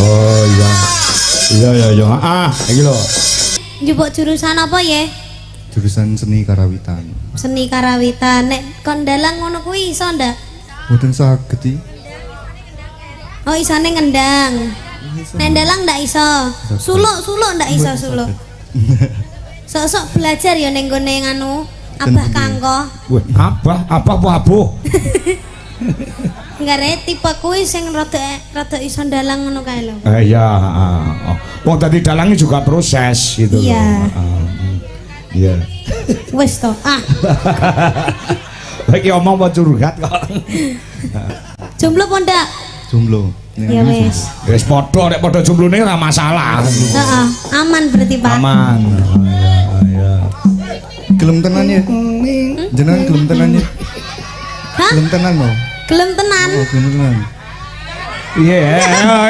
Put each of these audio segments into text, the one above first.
Oh iya. Iya. Iki lho. Njupuk jurusan apa ya? Jurusan seni karawitan. Seni karawitan. Nek kon dalang ngono kuwi iso ndak? Mboten saged iki. Oh isane ngendang. Nek dalang ndak iso. Suluk ndak iso suluk. Sok-sok belajar ya ning gone nganu Abah Kangko. Wah, abah apa abuh? Enggak tipe kuwi sing rada iso dalang ngono kae lho. Iya, wong tadi dalangi juga proses gitu loh. Iya. Iya. Wis to. Lagi omong mau curhat kok. Jomblo po ndak? Jomblo. Ya wis. Wis padha nek padha jomblone ora masalah. Heeh, aman berarti Pak. Aman. Iya. Gelem tenan ya. Jenengan gelem tenan ya. Hah? Gelem tenan mau. Gelem tenan. Oh, gelem tenan. Iya,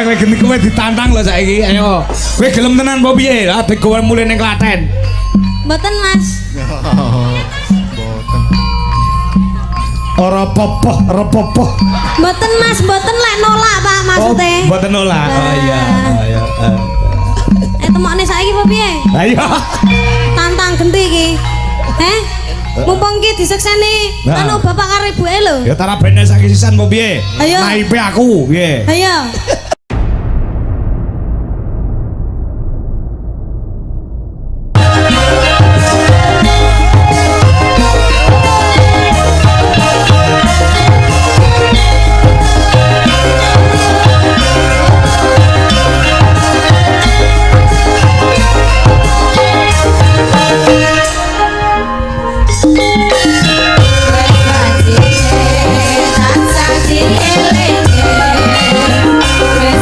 kowe geni kowe ditantang lho saiki. Ayo. Kowe gelem tenan apa piye? Lah kowe mulih ning Klaten. Mboten Mas. Boten. Ora apa-apa. Mboten Mas, mboten lek nolak Pak maksudnya. Oh, mboten nolak. Oh iya. Temokne saiki apa piye? Ayo. Tantang genti iki. Mumpung ki disekseni Nah. anu bapak karo ibuke lho. Ya tara bene saiki sisan apa piye? Ayo. Naipe aku, piye? Ayo. Rasa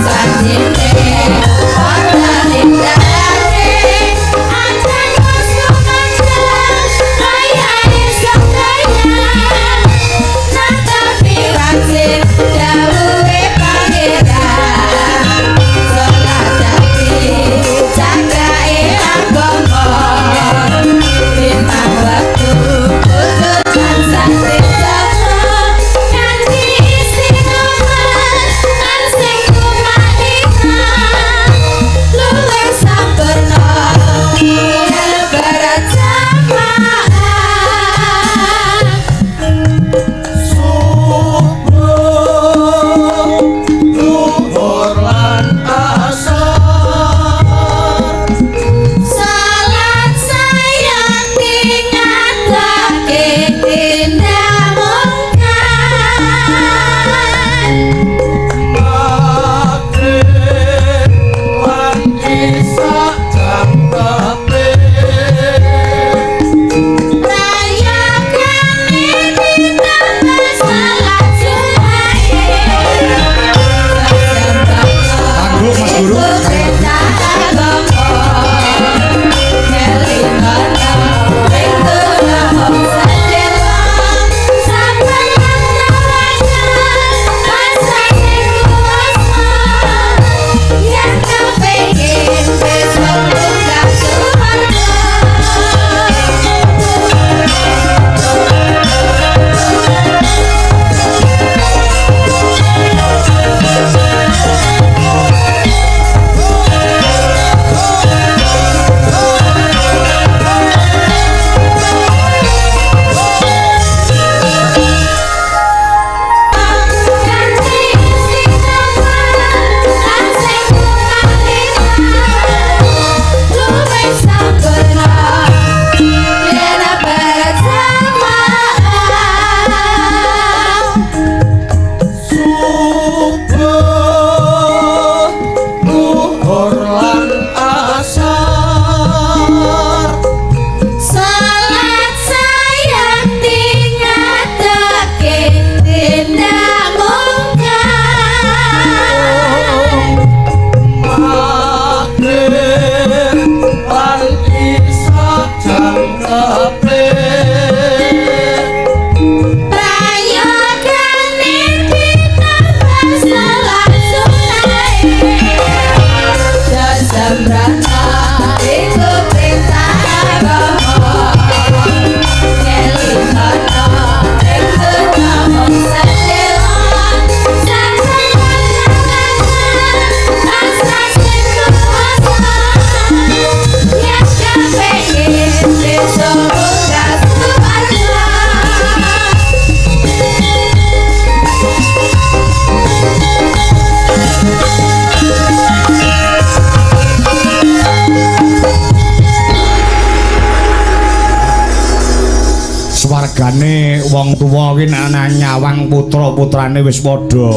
wong tuwa ki nek nyawang putra-putrane wis padha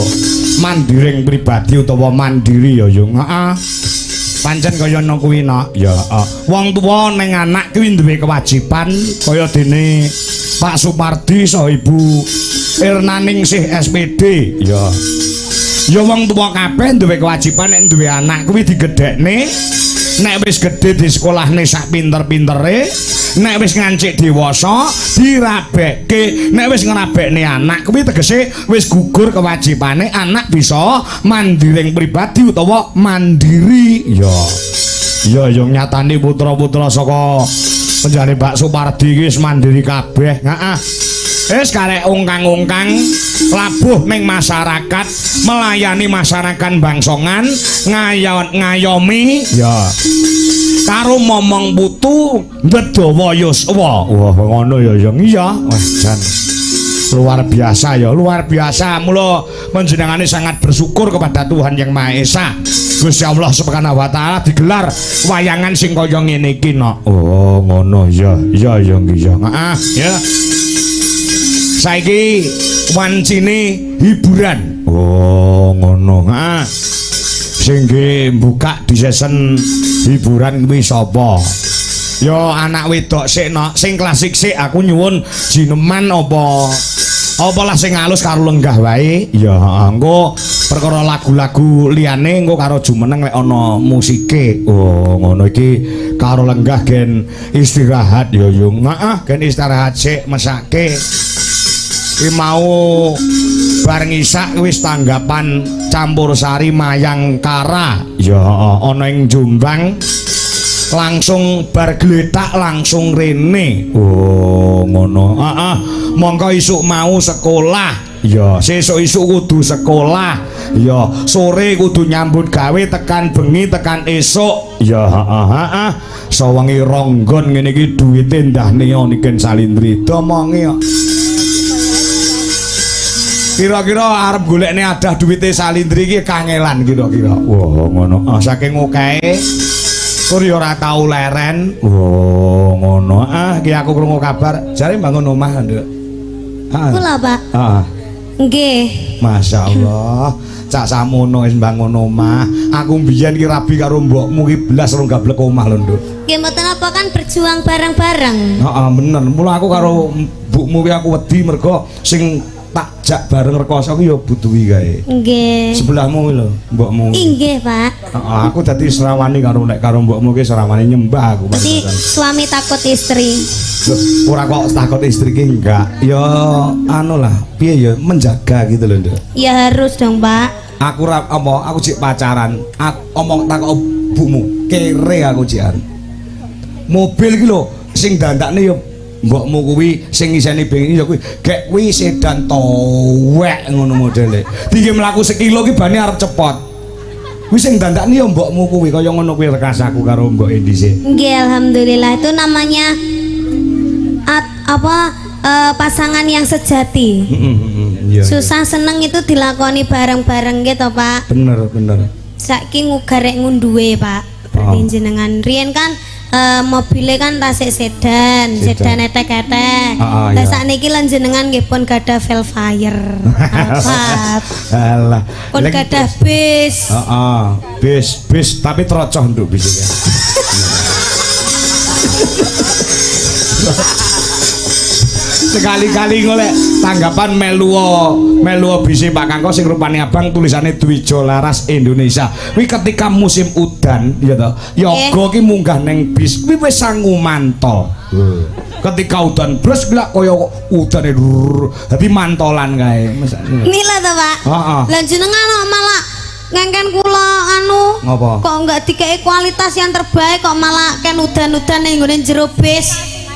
mandiring pribadi utawa mandiri ya Yung. Heeh. Pancen kaya ngono kuwi nak. Ya, wong tuwa ning anak kuwi duwe kewajiban kaya dene Pak Supardi saha Ibu Irnaningsih SPD. Ya. Ya wong tuwa kabeh duwe kewajiban nek duwe anak kuwi digedhekne. Nek wis gedhe di sekolahne sak pinter-pintere, nek wis ngancik dewasa dirabekke. Nek wis ngrabekne anak kuwi tegese wis gugur kewajibane anak bisa mandiring pribadi utawa mandiri. Ya yo nyatane putra-putra saka penjane Pak Supardi iki wis mandiri kabeh. Heeh. Wis karek ungkang-ungkang labuh ning masyarakat, melayani masyarakat bangsongan, ngayomi ya. Karo momong putu Bedawa Yuswa. Wah, ngono ya Yung. Iya. Wah, jan luar biasa ya, luar biasa. Mula panjenengane sangat bersyukur kepada Tuhan Yang Maha Esa. Gusti Allah Subhanahu wa taala digelar wayangan sing kaya ngene iki no. Oh, ngono ya. Ya Yung iya. Heeh, ya. Saiki wancine hiburan. Oh, ngono. Heeh. Sing buka di season hiburan kuwi sapa? Ya anak wedok sik nok, sing klasik sik aku nyuwun jineman apa lah sing halus karo lenggah wae. Ya engko perkara lagu-lagu liyane engko karo jumeneng lek ana musike. Oh ngono iki karo lenggah gen istirahat ya Yung. Heeh, gen istirahat sik mesake. Ki mau bareng isak wis tanggapan campursari Mayangkara. Ya ana ing Jombang. Langsung bar gletak langsung rene. Oh ngono. Heeh. Mongko isuk mau sekolah. Ya, sesuk isuk kudu sekolah. Ya, sore kudu nyambut gawe tekan bengi tekan esuk. Ya, heeh. Sawengi ronggon ngene iki duwite ndahne niken Salindri. Domonge kok. Kira-kira arep golekne adah duwite Salindri iki kangelan kira-kira. Wah, ngono. Saking akeh tur ya ora tau leren. Oh, ngono. Iki aku krungu kabar jare bangun omah, Nduk. Kula, Pak. Heeh. Nggih. Masyaallah. Cak samono wis bangun omah. Aku mbiyen ki rabi karo mbokmu ki blas rong gablek omah lho, Nduk. Nggih mboten apa kan berjuang bareng-bareng. Heeh, bener. Mula aku karo mbokmu ki aku wedi mergo sing tak jak bareng rekoso ki ya butuhi kae. Nggih. Sebelahmu lho, mbokmu. Nggih, Pak. Heeh, aku dadi serawani karo nek karo mbokmu ki serawani nyembah aku. Jadi suami takut istri. Loh, ora kok takut istri ki enggak. Ya anu lah, piye ya menjaga gitu loh, Nduk. Ya harus dong, Pak. Aku aku cik pacaran. Aku omong takok bumu, kere aku cikan. Mobil ki lho sing dandakne ya mbokmu kuwi sing ngiseni bengi ya kuwi gek kuwi sedan towek ngono modele. Dingge mlaku sekilo ki bane arep cepot. Kuwi sing dandakne ya mbokmu kuwi kaya ngono kuwi rekas aku karo mbok Endise. Nggih, alhamdulillah itu namanya pasangan yang sejati. Iya. Susah seneng itu dilakoni bareng-bareng gitu, Pak. Bener. Saiki ngugarek ngunduwe, Pak. Berarti jenengan riyen kan mobilnya kan tasik sedan etek-etek. Lah sakniki lan jenengan nggih pun gadah Velfire. Alphard. Alah. Pun gadah bis. Heeh. Bis tapi trocoh nduk bis iki. Sekali-kali golek tanggapan melu bisi Pak Kangko sing rupane abang tulisane Dwijo Laras Indonesia. Kuwi ketika musim udan ya to. Yoga ki munggah neng bis kuwi wis sangu mantol. Ketika udan bres gelak kaya udane dadi mantolan kae. Nila to, Pak. Heeh. Lah jenengan malah ngengken kula Ngapa? kok enggak dikei kualitas yang terbaik kok malah ken udan-udan ning nggone jero bis.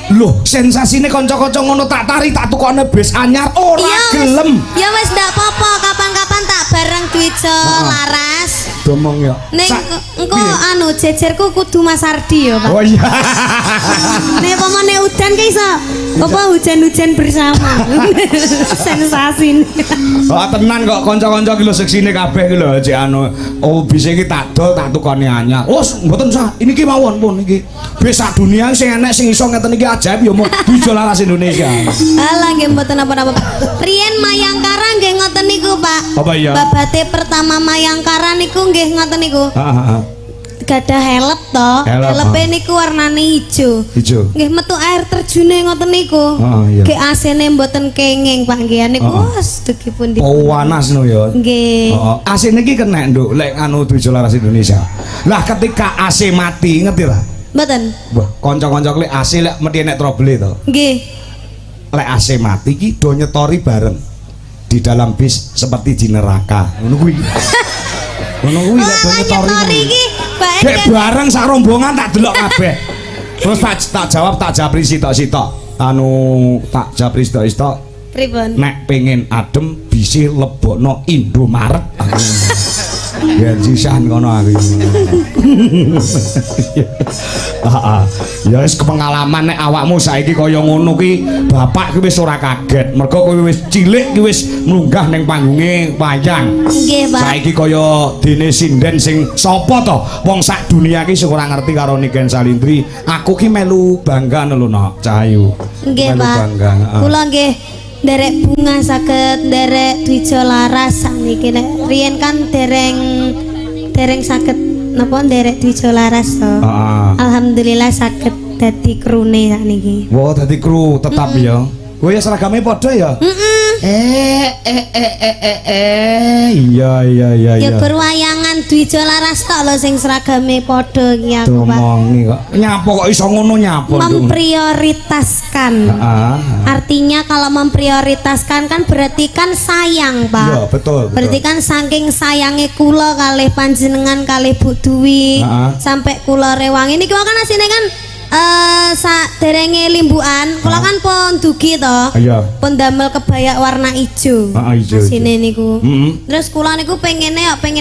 Loh, sensasine kanca-kanca ngono tak tari tak tukokne bis anyar ora gelem. Ya wis ndak apa-apa, kapan-kapan tak bareng Dwijo Laras. domong ya. Ning engko anu jejerku kudu Mas Ardi ya, Pak. Oh iya. Nek pamane udan ki iso apa hujan-hujan bersama. Sensasi. Oh tenan kok kanca-kanca ki lho seksine kabeh ki lho cek anu. Oh bis iki tak dol tak tukoni anyar. Oh mboten sah. Ini ki mawon pun iki. Bis sak dunia sing enek sing iso ngeten iki ajaib ya mau Dujo Laras Indonesia. Alah nggih mboten apa-apa. Riyen Mayangkara nggih ngoten niku, Pak. Apa iya? Babate pertama Mayangkara niku nggih ngoten niku. Heeh. Gadah helep to. Helepe niku warnane ijo. Ijo. Nggih metu air terjune ngoten niku. Iya. Nggih AC-ne mboten kenging, Pak nggih niku wis dugipun di. Oh panas no ya. Nggih. Heeh. AC niki kenek nduk lek anu Dujo Laras Indonesia. Lah ketika AC mati ngerti lah. Mboten. Wah, kanca-kanca lek AC lek mesti enek trouble to. Nggih. Lek AC mati ki do nyetori bareng di dalam bis seperti di neraka. Ngono kuwi. Ngono kuwi lek do nyetori. Dek bareng sak rombongan tak delok kabeh. Terus tak jawab sitok-sitok. Anu tak jawab sitok-sitok. Pripun? Nek pengen adem bisi lebokno Indomaret. Ya sisan ngono aku. Ya wis pengalaman nek awakmu saiki kaya ngono ki bapak ki wis ora kaget. Mergo kowe wis cilik ki wis munggah ning panggunge wayang. Nggih, Pak. Saiki kaya dene sinden sing sapa to? Wong sak dunia ki sing ora ngerti karo Niken Salindri. Aku ki melu bangga lho Nok Cahayu. Nggih, Melu Pak. bangga. Kula nggih derek bunga saged derek Dujo Laras sakniki nek riyen kan dereng saged napa derek Dujo Laras to. Alhamdulillah saged dadi krune sakniki. Wah, dadi kru tetap ya. Oh ya seragame padha ya? Iya. Ya berwayangan Dujo Laras tok lho sing seragame padha iki aku, Pak. Domongi kok. Nyapa kok iso ngono nyapa? Memprioritaskan. Artinya kalau memprioritaskan kan berarti kan sayang, Pak. Iya, betul. Berarti kan saking sayange kula kalih panjenengan kalih Bu Dwi sampai kula rewangi niki kan asine kan saderenge limbukan kula kan pun dugi to. Iya. Pun damel kebaya warna ijo. Ijo. Sini niku. Terus kula niku pengen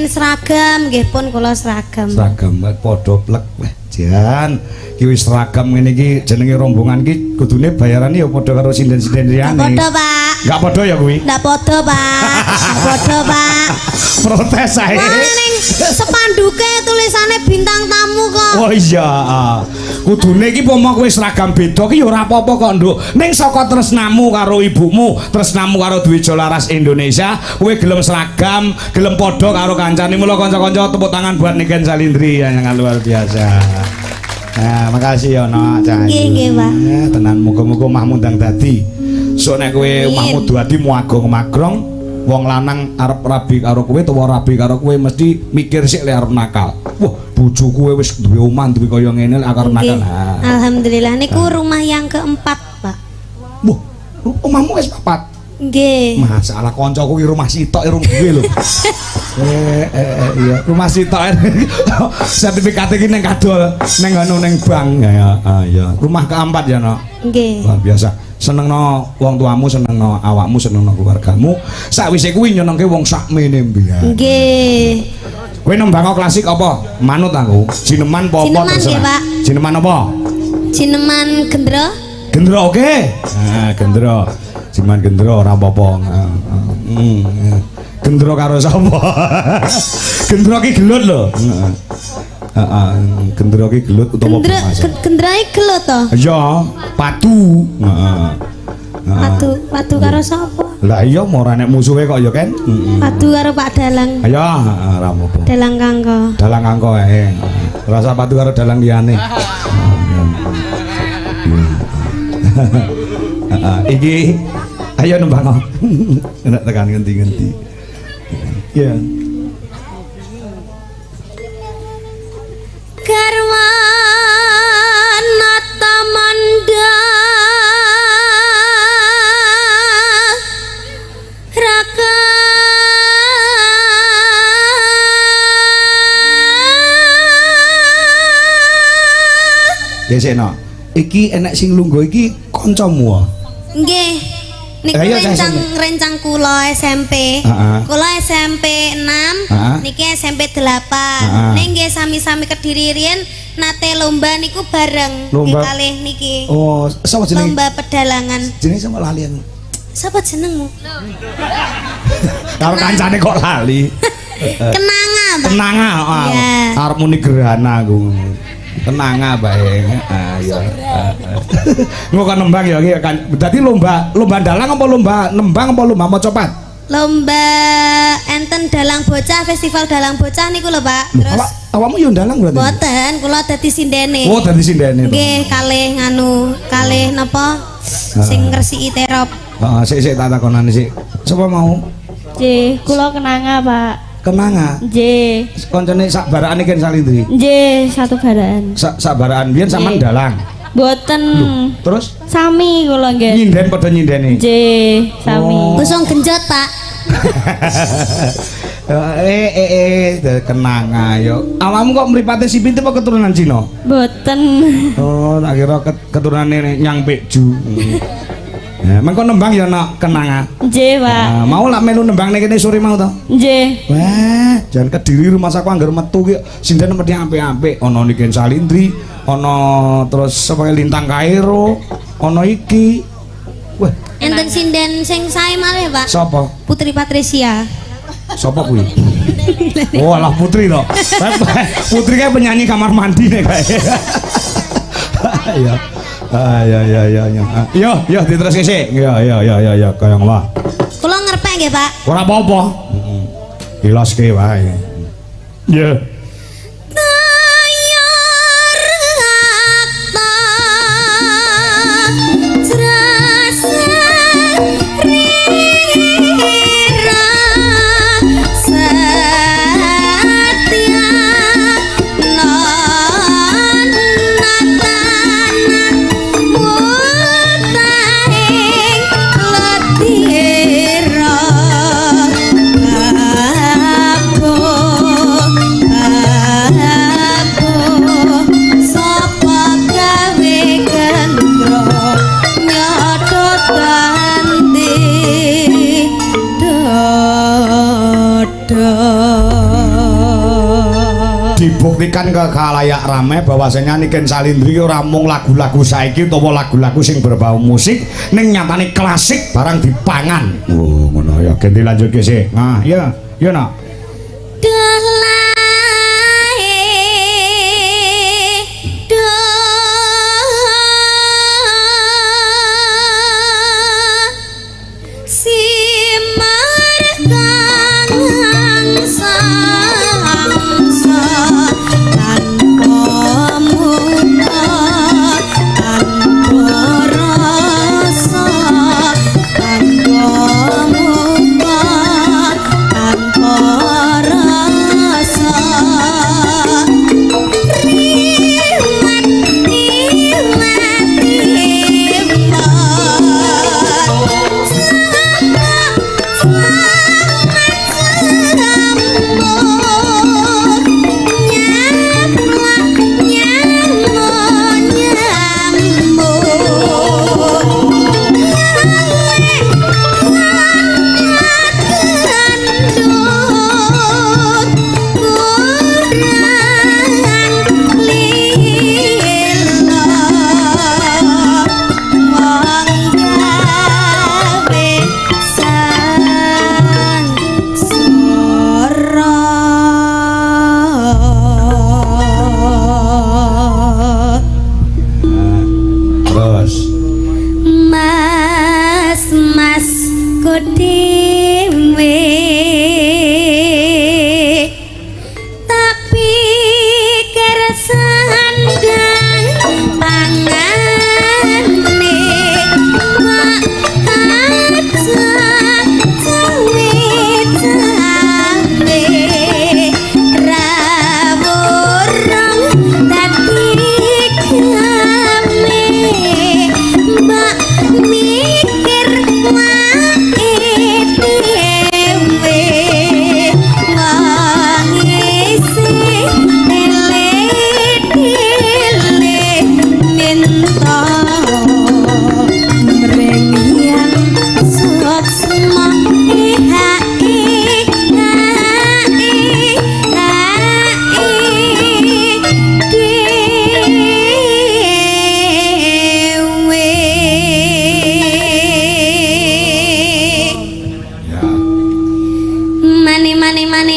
seragam nggih pun kula seragam. Seragam padha plek weh jan. Ki wis seragam ngene iki jenenge rombongan ki kudune bayarane ya padha karo sinden-sinden liyane. Padha, Pak. Enggak padha ya kuwi? Ndak padha, Pak. Ndak padha, Pak. Protes ae. Ning sepanduke tulisane bintang tamu kok. Oh iya. Kudune iki pomo kowe seragam beda ki ya ora apa-apa kok, Nduk. Ning saka tresnamu karo ibumu, tresnamu karo Dujo Laras Indonesia, kowe gelem seragam, gelem padha karo kancane. Mula kanca-kanca tepuk tangan buat Niken Salindri yang luar biasa. Nah, makasih ya Nok Cahayu. Nggih, Pak. Tenan muga-muga omahmu ndang dadi. Sok nek kowe omahmu dadi muagong-magrong, wong lanang arep rabi karo kowe utawa rabi karo kowe mesti mikir sik lek arep nakal. Wah, bojo kowe wis duwe omah duwe kaya ngene lek arep nakal. Alhamdulillah niku rumah yang keempat, Pak. Wah, omahmu wis papat. Nggih. Masalah kancaku ki rumah sitok irung duwe lho. Iya, rumah sitok. Sertifikat iki ning kadol ning anu ning bank ya. Iya, rumah keempat ya, Nok. Nggih. Luar biasa. Senengno wong tuamu, senengno awakmu, senengno keluargamu. Sakwise kuwi nyenengke wong sakmene mbiyen. Nggih. Kowe nembang klasik apa? Manut aku. Jineman apa Jineman nggih, Pak. Jineman apa? Jineman gendro. Gendro oke. Nah, gendro. Jineman gendro ora apa-apa. Gendro karo sapa? Gendro ki gelut lho. Heeh. Gendro ki gelut utawa apa? Gendroe gelut to? Iya, patu. Heeh. Patu karo sapa? Lah iya ora nek musuhe kok ya kan. Patu karo Pak Dalang. Ayo, ora apa-apa. Dalang Kangko. Dalang Kangko ae. Rasa patu karo dalang liyane. Iki ayo nembang. Nek tekan ngendi-ngendi. Ya. Garwana Tamanda Raka Ya seno. Iki enek sing lungguh iki kancamu. Nggih. Niku Ayo, cah rencang kula SMP. Kula SMP 6, niki SMP 8. Ning nggih sami-sami Kediri riyen nate lomba niku bareng nggih kalih niki. Oh, sapa jenenge? Lomba pedalangan. Jenenge sapa lali aku. Sapa jenengmu? Karo kancane kok lali. Kenanga, Mbak. Kenanga, Iya. arep muni gerhana aku. Kenanga bae. Iya. Engko kan nembang ya iki kan. Dadi lomba dalang apa lomba nembang apa lomba macapat? Lomba enten dalang bocah, festival dalang bocah niku lho, Pak. Terus Awakmu yo dalang berarti? boten, kula dadi sindene. Oh, dadi sindene. Nggih, kalih napa? Sing ngresiki terop. Heeh, sik tak takonane sik. Sapa mau? Nggih, kula kenanga, Pak. Kenanga. Nggih. Koncone sak baraan iki Salindri. Nggih, satu baraan. Sak baraan biyen sampean Nggih. dalang. Boten. Terus Sami kula nggih. nyinden padha nyindeni. Nggih, sami. Oh. Usung genjot, Pak. Kenanga yo. Awakmu kok mripate sipit apa keturunan Cina? Boten. Oh, tak kira keturunane Nyang Pekju. Ya, mengko nembang ya nak kenanga. Nggih, Pak. Mau lak melu nembang ning kene sore mau to? Nggih. Wah, jan Kediri rumah saku anggar metu ki sinden mesti apik-apik. Ana niki Salindri, ana terus sapa Lintang Kairo, ana iki. Wah, Enten sinden sing sae malih, Pak. sapa? Putri Patricia. Sapa kuwi? Oh, alah Putri to. Putri kae penyanyi kamar mandi nek kae. Iya. Ya. Yo, diteruske sik. Ya, kaya ngono. Kula ngerpek nggih, Pak. Ora apa-apa. Ilaske wae. Ya. Dibuktikan ke khalayak rame bahwasanya Niken Salindri ora mung lagu-lagu saiki utawa lagu-lagu sing berbau musik ning nyatane klasik barang dipangan. Oh, ngono ya. Ganti lanjut ke sik. Nah, ya nak. eman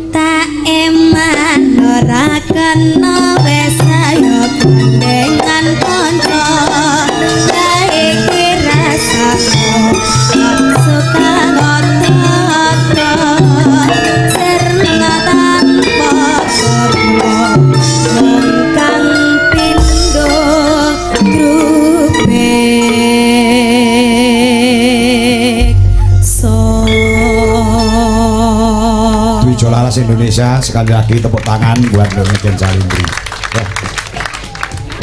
tak eman ora kena wes ayo gandengan kanca gawe rasaku suka ngotot serna tanpa korban kang pindo grubek Wijo Laras Indonesia, sekali lagi tepuk tangan buat Niken Salindri.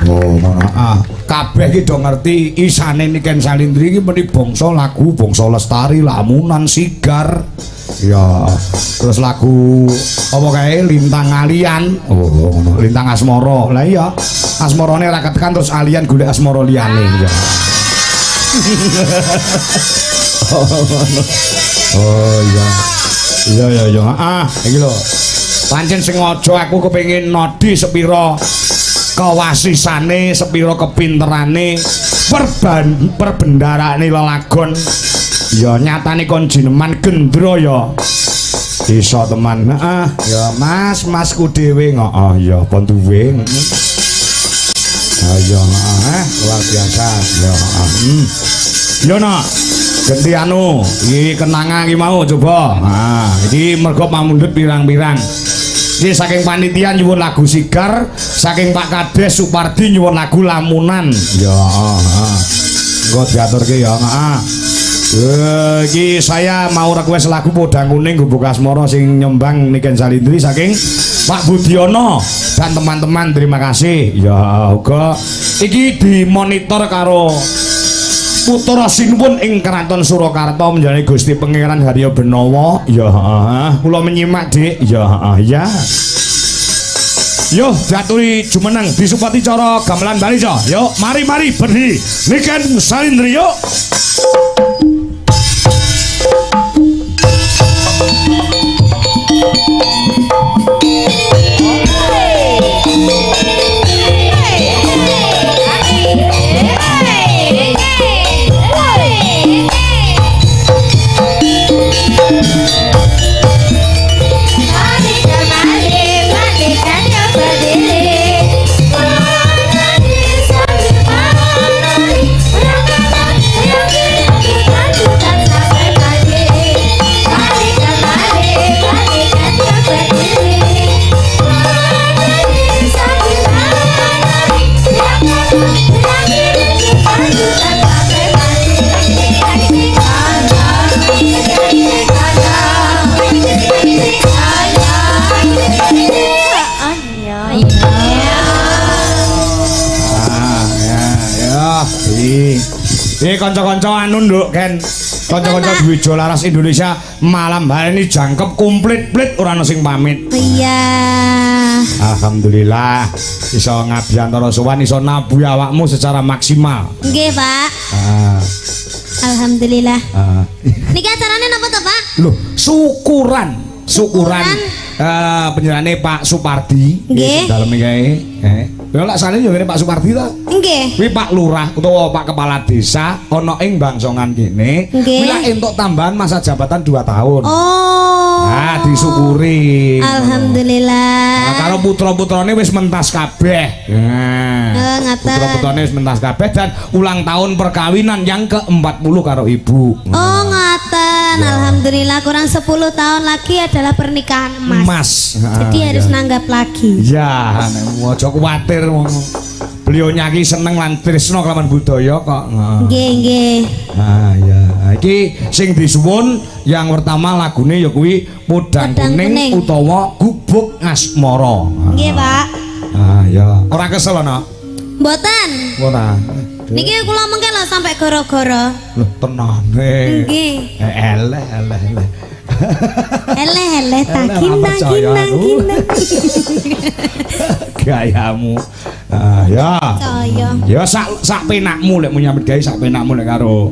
Oh, mana kabeh iki do ngerti isane Niken Salindri iki meni bangsa lagu, bangsa lestari, lamunan, sigar. Ya, terus lagu apa kae Lintang Alian. Oh, ngono, Lintang Asmara. Lah iya, asmarane ora ketekan terus alian golek asmara liyane ya. Oh iya. Iya. Iki lho. Pancen sengaja aku kepengin nodi sepira kewasisane, sepira kepinterane, perbendarane lelagon. Ya nyatane kon jineman gendro ya. Iso teman. Ya masku dhewe ngono. Ya pon duwe. Ayo, luar biasa. Ya, Yo nak. Ganti anu, iki kenangan iki mau coba. Nah, iki mergo pamundhut pirang-pirang. Iki saking panitia nyuwun lagu sigar, saking Pak Kades Supardi nyuwun lagu lamunan. Ya, engko diaturke ya, iki saya mau request lagu Podang Kuning Gubuk Asmara sing nyembang Niken Salindri saking Pak Budiono dan teman-teman, terima kasih. Ya, uga iki dimonitor karo putra sinuwun ing Keraton Surakarta menjadi Gusti Pangeran Harya Benawa. Ya, kula menyimak, Dik. Ya. Yo, jaturi jumeneng disupati cara gamelan Bali, Jo. Yo, mari berdiri Niken Salindri, yo. Kanca-kanca anu nduk Ken. Kanca-kanca Wijo Laras Indonesia malam hari ini jangkep komplit-plit ora ono sing pamit. Iya. Alhamdulillah iso ngabdi antara sowan iso nabuh awakmu secara maksimal. Nggih, Pak. Alhamdulillah. Niki acarane napa to, Pak? Loh, syukuran. Penyerane Pak Supardi nggih daleme kae. Ya lak sane yo ngene Pak Supardi to. Nggih. Kuwi Pak Lurah utawa Pak Kepala Desa ana ing Bangsongan kene. Kuwi lak entuk tambahan masa jabatan 2 tahun. Oh. Nah, disyukuri. Alhamdulillah. Nah, karo putra-putrane wis mentas kabeh. Nah. Ngaten. Putra-putrane wis mentas kabeh dan ulang tahun perkawinan yang ke-40 karo ibu. Oh, ngaten. Ya. Alhamdulillah kurang 10 tahun lagi adalah pernikahan emas. Jadi harus nanggap lagi. Ya, aja kuwatir beliau nyaki seneng lan tresno kelawan budaya kok. Nggih. Ya. Iki sing disuwun yang pertama lagune ya kuwi Podang Kuning utawa Gubuk Asmara. Nggih, Pak. Ya. Ora kesel ana? Mboten. Ora. Niki kula mengke lho sampai gara-gara. Loh, tenane. Nggih. Eleh. Tak kinang. Gayamu. Ya. Ya sak penakmu lek menyambut gawe sak penakmu lek karo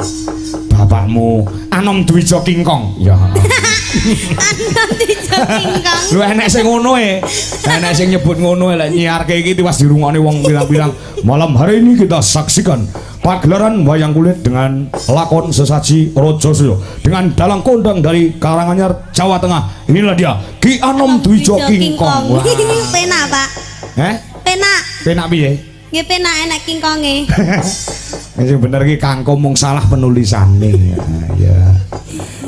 bapakmu Anom Dwija Kingkong. Ya. Anom Dwija Kingkong. Lho enek sing ngono enek sing nyebut ngono lek nyiarke iki tiwas dirungokne wong pirang-pirang. Malam hari ini kita saksikan pagelaran wayang kulit dengan lakon sesaji Rajasaya dengan dalang kondang dari Karanganyar Jawa Tengah. Inilah dia Ki Anom Dwijo King Kong. Wah. Penak, Pak. Penak. Penak piye? Nggih penak enak King Konge. Sing bener ki kangko mung salah penulisane. Ya.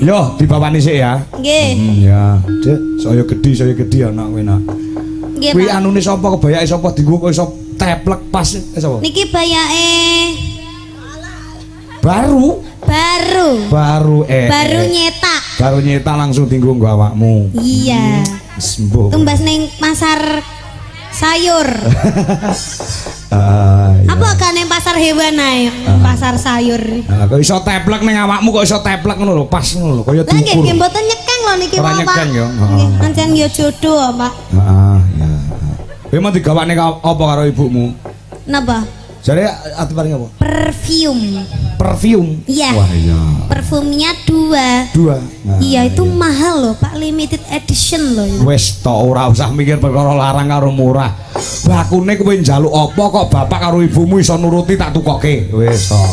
Yo dibawani sik ya. Nggih. Ya. Dek, saya gedhi anak kowe nak. Nggih, Kuwi Pak. anune sapa kebayake sapa dienggo kok iso teplek pas sapa? Niki bayake Baru baru nyetak. Baru nyetak langsung dienggo nggo awakmu. Iya. Sembuh. Tumbas ning pasar sayur. Iya. Apa kan ning pasar hewan ae, pasar sayur. Nah, kok iso teplek ning awakmu kok iso teplek ngono lho, pas ngono lho, kaya Lah nggih diukur. nggih mboten nyekeng lho niki Ora Pak. nyekeng ya. Nggih, pancen ya jodoh, Pak. Heeh, ya. Kowe mau digawane apa karo ibumu? Napa? Jare ati paring apa? Perfume. Iya. Wah iya. Perfumnya 2. Nah, Iya, itu mahal loh, Pak, limited edition loh. Wis tok ora usah mikir perkara larang karo murah. Bakune kowe njaluk apa kok bapak karo ibumu iso nuruti tak tukoke. Wis tok.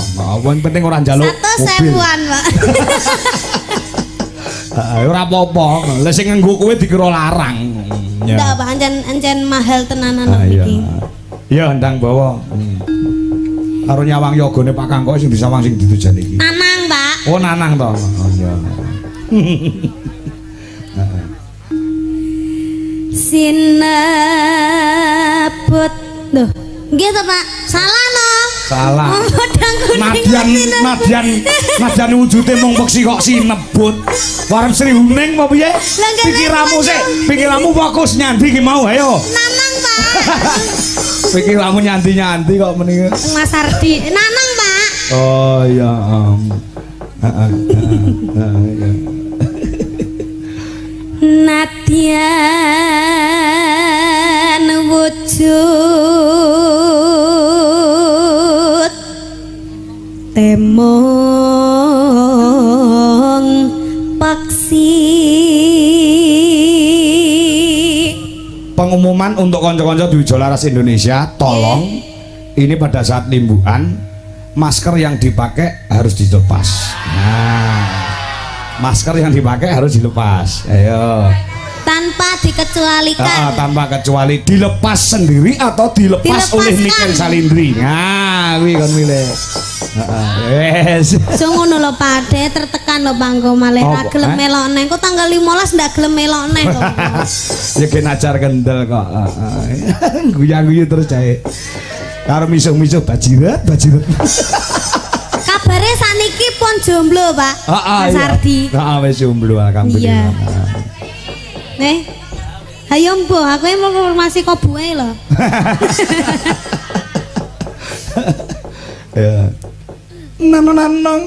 Yang penting ora njaluk mobil. 1.000-an, Pak. Ora apa-apa. Lah sing nganggo kowe dikira larang. Ya. Ndak, Pak, ancen mahal tenanan Iya. niki. Iya, ndang bawa. Karo nyawang yogane Pak Kangko sing disawang sing ditujan iki. Nanang, Pak. Oh, nanang to. Oh iya. Sinebut. Loh, nggih to, Pak. Salah no. Salah. Oh, podang kuning. Nadyan wujude mung peksi kok sinebut. Warem Sri Huning apa piye? nggih, Pikiranmu nggih, sik, pikiranmu fokus nyandi ki mau ayo. Nanang, Pak. Pikiranmu nyandi-nyandi kok meniki. Mas Ardi. Nanang, Pak. Oh iya. Nadyan wujud temong paksi. Pengumuman untuk konco-konco Dwijo Laras Indonesia, tolong ini pada saat limbuan masker yang dipakai harus dilepas. Nah, masker yang dipakai harus dilepas. Ayo. Tanpa dikecualikan. Tanpa kecuali dilepas sendiri atau dilepas oleh Dilepaskan. Niken Salindri. Nah, kuwi kon milih. Wes. So ngono lho Pade, tertekan lho Banggo malih ra Apa, gelem melok neh. Kok tanggal 15 ndak gelem melok neh kok. Ya gen ajar kendel kok. Guyu-guyu terus jae. Karo misuh-misuh bajirat. Kabare saniki pun jomblo, Pak. Mas Ardi. Heeh, wis jomblo alhamdulillah. Nih. Hayo Mbok, aku mau informasi kok buwe lho. Ya. Nanong.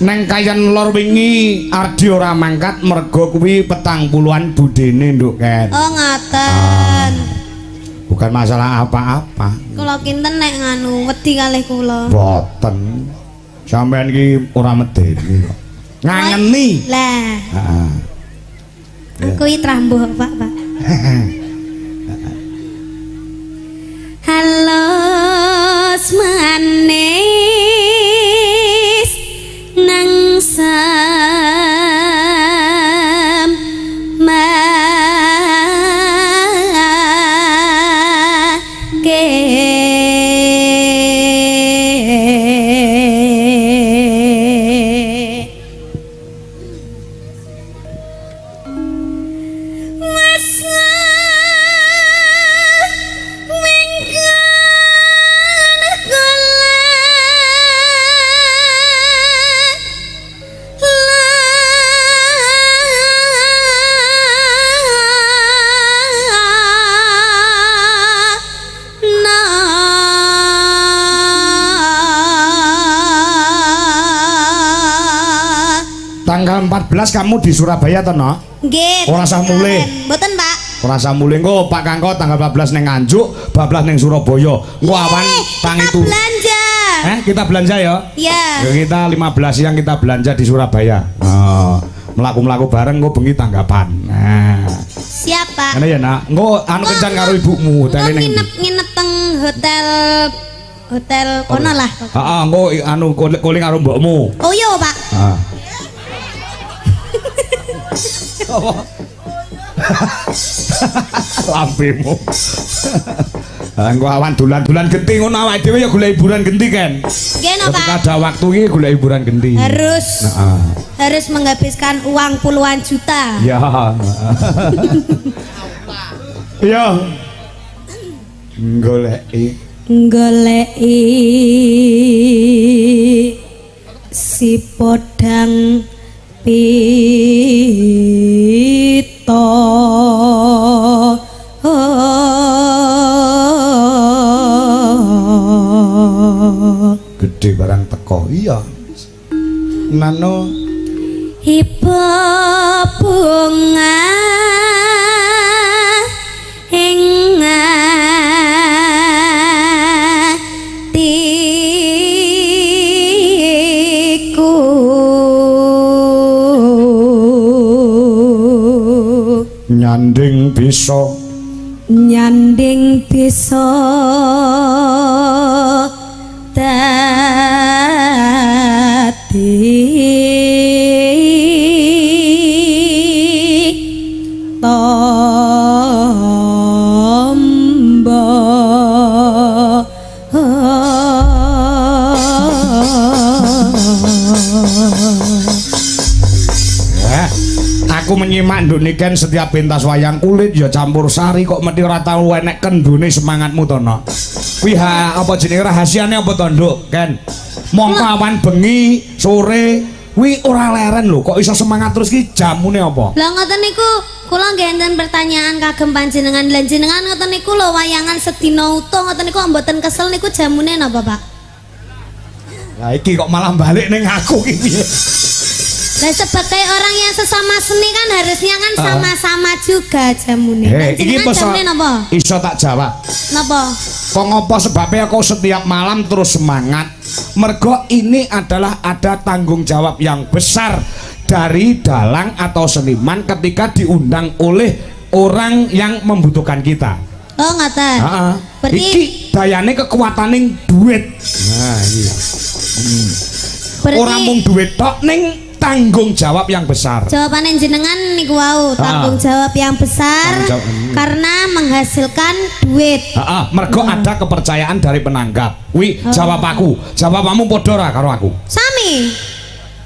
Neng kayan lor wingi Ardi ora mangkat mergo kuwi 40-an budene nduk Ken. Oh ngaten. Bukan masalah apa-apa. Kula kinten nek nganu wedi kalih kula. Boten. Sampeyan iki ora medeni kok. Ngangeni. Lah, Heeh. aku iki trambuh Pak. Halo manis nang Masa Tanggal 14 kamu di Surabaya toh, no? Nggih. Ora usah mulih. Mboten, Pak. Ora usah mulih engko Pak Kangko tanggal 14 ning Nganjuk, 14 ning Surabaya. Engko awan tang Kita itu. belanja. Kita belanja ya? Iya. Ya, kita 15 siang kita belanja di Surabaya. Oh, melaku-melaku bareng engko bengi tanggapan. Nah. Siap, Pak. Ngene ya, Nak. Engko anu kencan karo ibumu Engko hotele ning. nginep teng hotel kono lah. Heeh, engko anu koli karo mbokmu. Oh iya, Pak. Ah. Lampemu. Engko awan dolan-dolan genti ngono awake dhewe ya golek hiburan genti kan. Nggih no, Ketika Pak. ada waktu iki golek hiburan genti. Harus Heeh. harus menghabiskan uang puluhan juta. Ya. Ya. Goleki Goleki si podang pito. gede barang teko. Iya. Nano Iba bunga ing atiku nyanding bisa dadi tombo. Aku menyimak nduniken setiap pentas wayang kulit ya campur sari kok mesti ora tau enek kendune semangatmu to, Nok. Kuwi apa jenenge rahasiane apa to, Nduk? Ken. Mongko awan bengi, sore kuwi ora leren lho, kok iso semangat terus ki jamune apa? Lah ngoten niku kula nggih enten pertanyaan kagem panjenengan. Lan jenengan ngoten niku lho wayangan sedina utuh ngoten niku mboten kesel niku jamune napa, Pak? Lah iki kok malah balik ning aku ki piye? Lah sebagai orang yang sesama seni kan harusnya kan sama-sama juga jamune. Lan Iki jenengan jamune napa? iso tak jawab. Napa? Kok ngopo sebabnya aku setiap malam terus semangat? Mergo ini adalah ada tanggung jawab yang besar dari dalang atau seniman ketika diundang oleh orang yang membutuhkan kita. Oh ngoten. Heeh. Berarti Iki dayane kekuataning duit. Nah, iya. berarti Ora mung duit tok ning tanggung jawab yang besar. jawabannya jenengan niku wau tanggung jawab yang besar Tanggung jawab, karena menghasilkan duit. Heeh, mergo ada kepercayaan dari penanggap. Wi, jawab aku. Jawabanmu padha ora karo aku? Sami.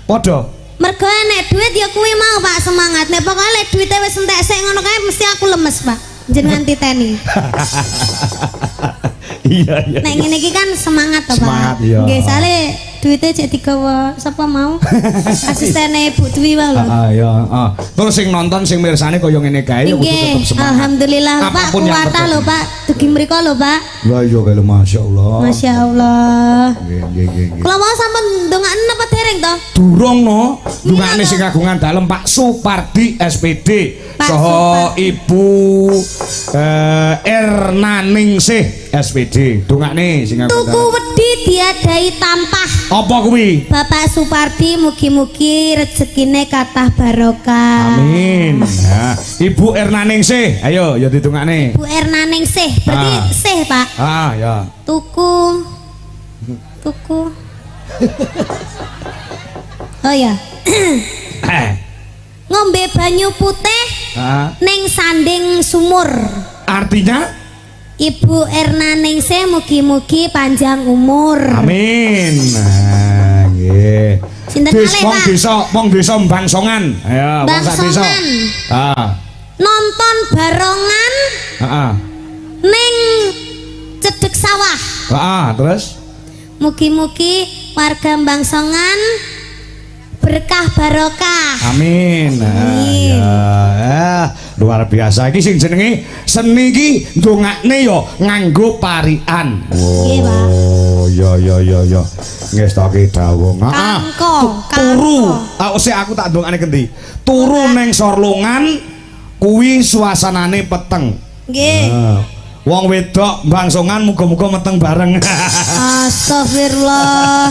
Padha. Mergo nek duit ya kuwi mau Pak semangat. Nek pokoke lek duite wis entek sik ngono kae mesti aku lemes, Pak. Jenengan titeni. Iya, iya. Nek ngene iki kan semangat to, Pak. Semangat, iya. Nggih, sale duite cek digawa sapa mau? Asistene Bu Dwi wae lho. Ya, terus sing nonton sing mirsani kaya ngene kae ya kudu Nggih, tetep semangat. alhamdulillah Pak, Apapun yang kuwata terjadi. lho Pak. Dugi mriko lho Pak. Lah iya kae masyaallah. Masya Allah. Nggih, nggih, nggih. Kalau mau sampun ndongaken apa dereng to? Durung no, dungane sing kagungan dalem Pak Supardi SPD Pak saha Ibu Ernaningsih SPD. Dungane sing kagungan Tuku dalem. wedi diadai tampah. Apa kuwi? Bapak Supardi mugi-mugi rezekine kathah barokah. Amin. Nah, Ibu Ernaningsih, ayo ya ditungane. Bu Ernaningsih, berarti Ah. sih Pak. Ya. Tuku. Oh ya. Ngombe banyu putih ning sanding sumur. Artinya Ibu Ernaningsih mugi-mugi panjang umur. amin. Nah, nggih. Sinten malih, Pak? Wong desa Bangsongan. Ya, wong sak desa. Bangsongan. Nonton barongan ning cedek sawah. Terus Mugi-mugi warga Bangsongan berkah barokah. amin. Amin. luar biasa. Iki sing jenenge seni iki ndongakne ya nganggo parian. Nggih, Pak. Oh, ya. Ngestoke dawuh. Kangko, Turu. Sik aku tak ndongakne kendi. Turu ning Sorlongan kuwi suasanane peteng. Nggih. Wong wedok bangsungan muga-muga meteng bareng. Astagfirullah.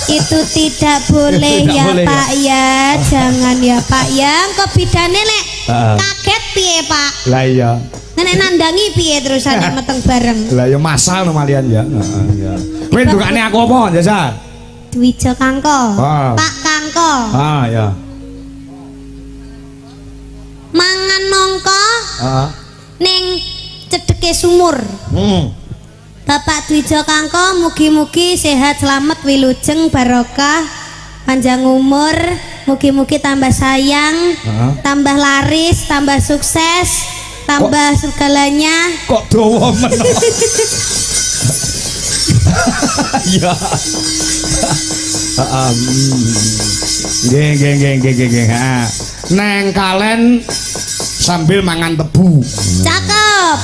Itu tidak boleh Tidak ya boleh, Pak ya. Jangan ya Pak ya. Engko bidane nek kaget piye Pak? Lah iya. Nek nandangi piye terusane meteng bareng? Lah ya masal no malian ya. Heeh ya. Kowe ndukane aku apa, Jasa? Dwija Kangko. Pak Kangko. Ya. Mangan nongko Heeh. ning cedeke sumur. Bapak Dwija Kangko mugi-mugi sehat selamat wilujeng barokah panjang umur, mugi-mugi tambah sayang, tambah laris, tambah sukses, tambah segalanya. Kok dawa men. Ya. Nggih. Neng kalen sambil mangan tebu. Cakep.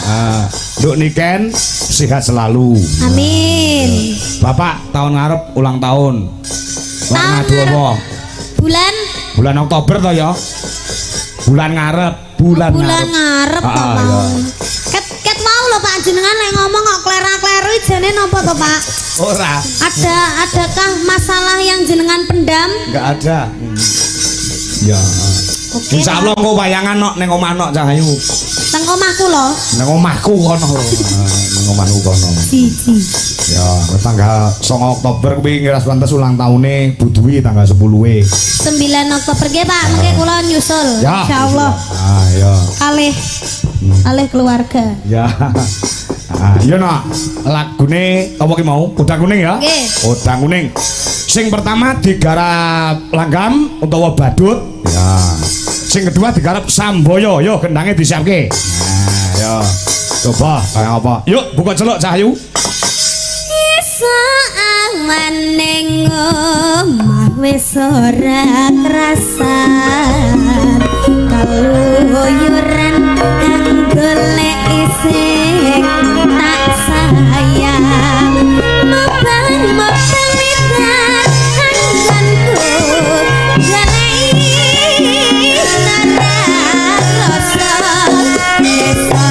Nduk niken sehat selalu. Amin. Bapak tahun ngarep ulang tahun. Tahun Ngadu apa? Bulan Oktober toh ya. Bulan ngarep, bulan ngarep kok mau. Ket mau lho Pak jenengan nek ngomong kok klera-kleru jane napa to Pak? Ora. Adakah masalah yang jenengan pendam? Enggak ada. Ya. Oke. Insya Allah kok bayangan nok ning omah nok Cahayu. Teng omahku lho. Nang omahku kono lho. Nang omahku kono. Siji. Ya, tanggal 9 Oktober kuwi ngiras pantes ulang taune Budwi tanggal 10-e. 9 Oktober nggih Pak, mengke kula nyusul. Ya. Insyaallah. Ya. Kalih keluarga. Ya. Iya nak lagune apa ki mau? Udang kuning ya? Nggih. Udang kuning. Sing pertama digarap langgam utawa badut. Ya. Sing kedua digarap samboyo. Yo gendangnya disiapke. Nah, yo. Coba kayak apa? Yuk buka celok Cahayu. Iso maning omah wis ora krasan kaluyuran kang golek isih tak sayang moban midar anggonku galei nara rasa desa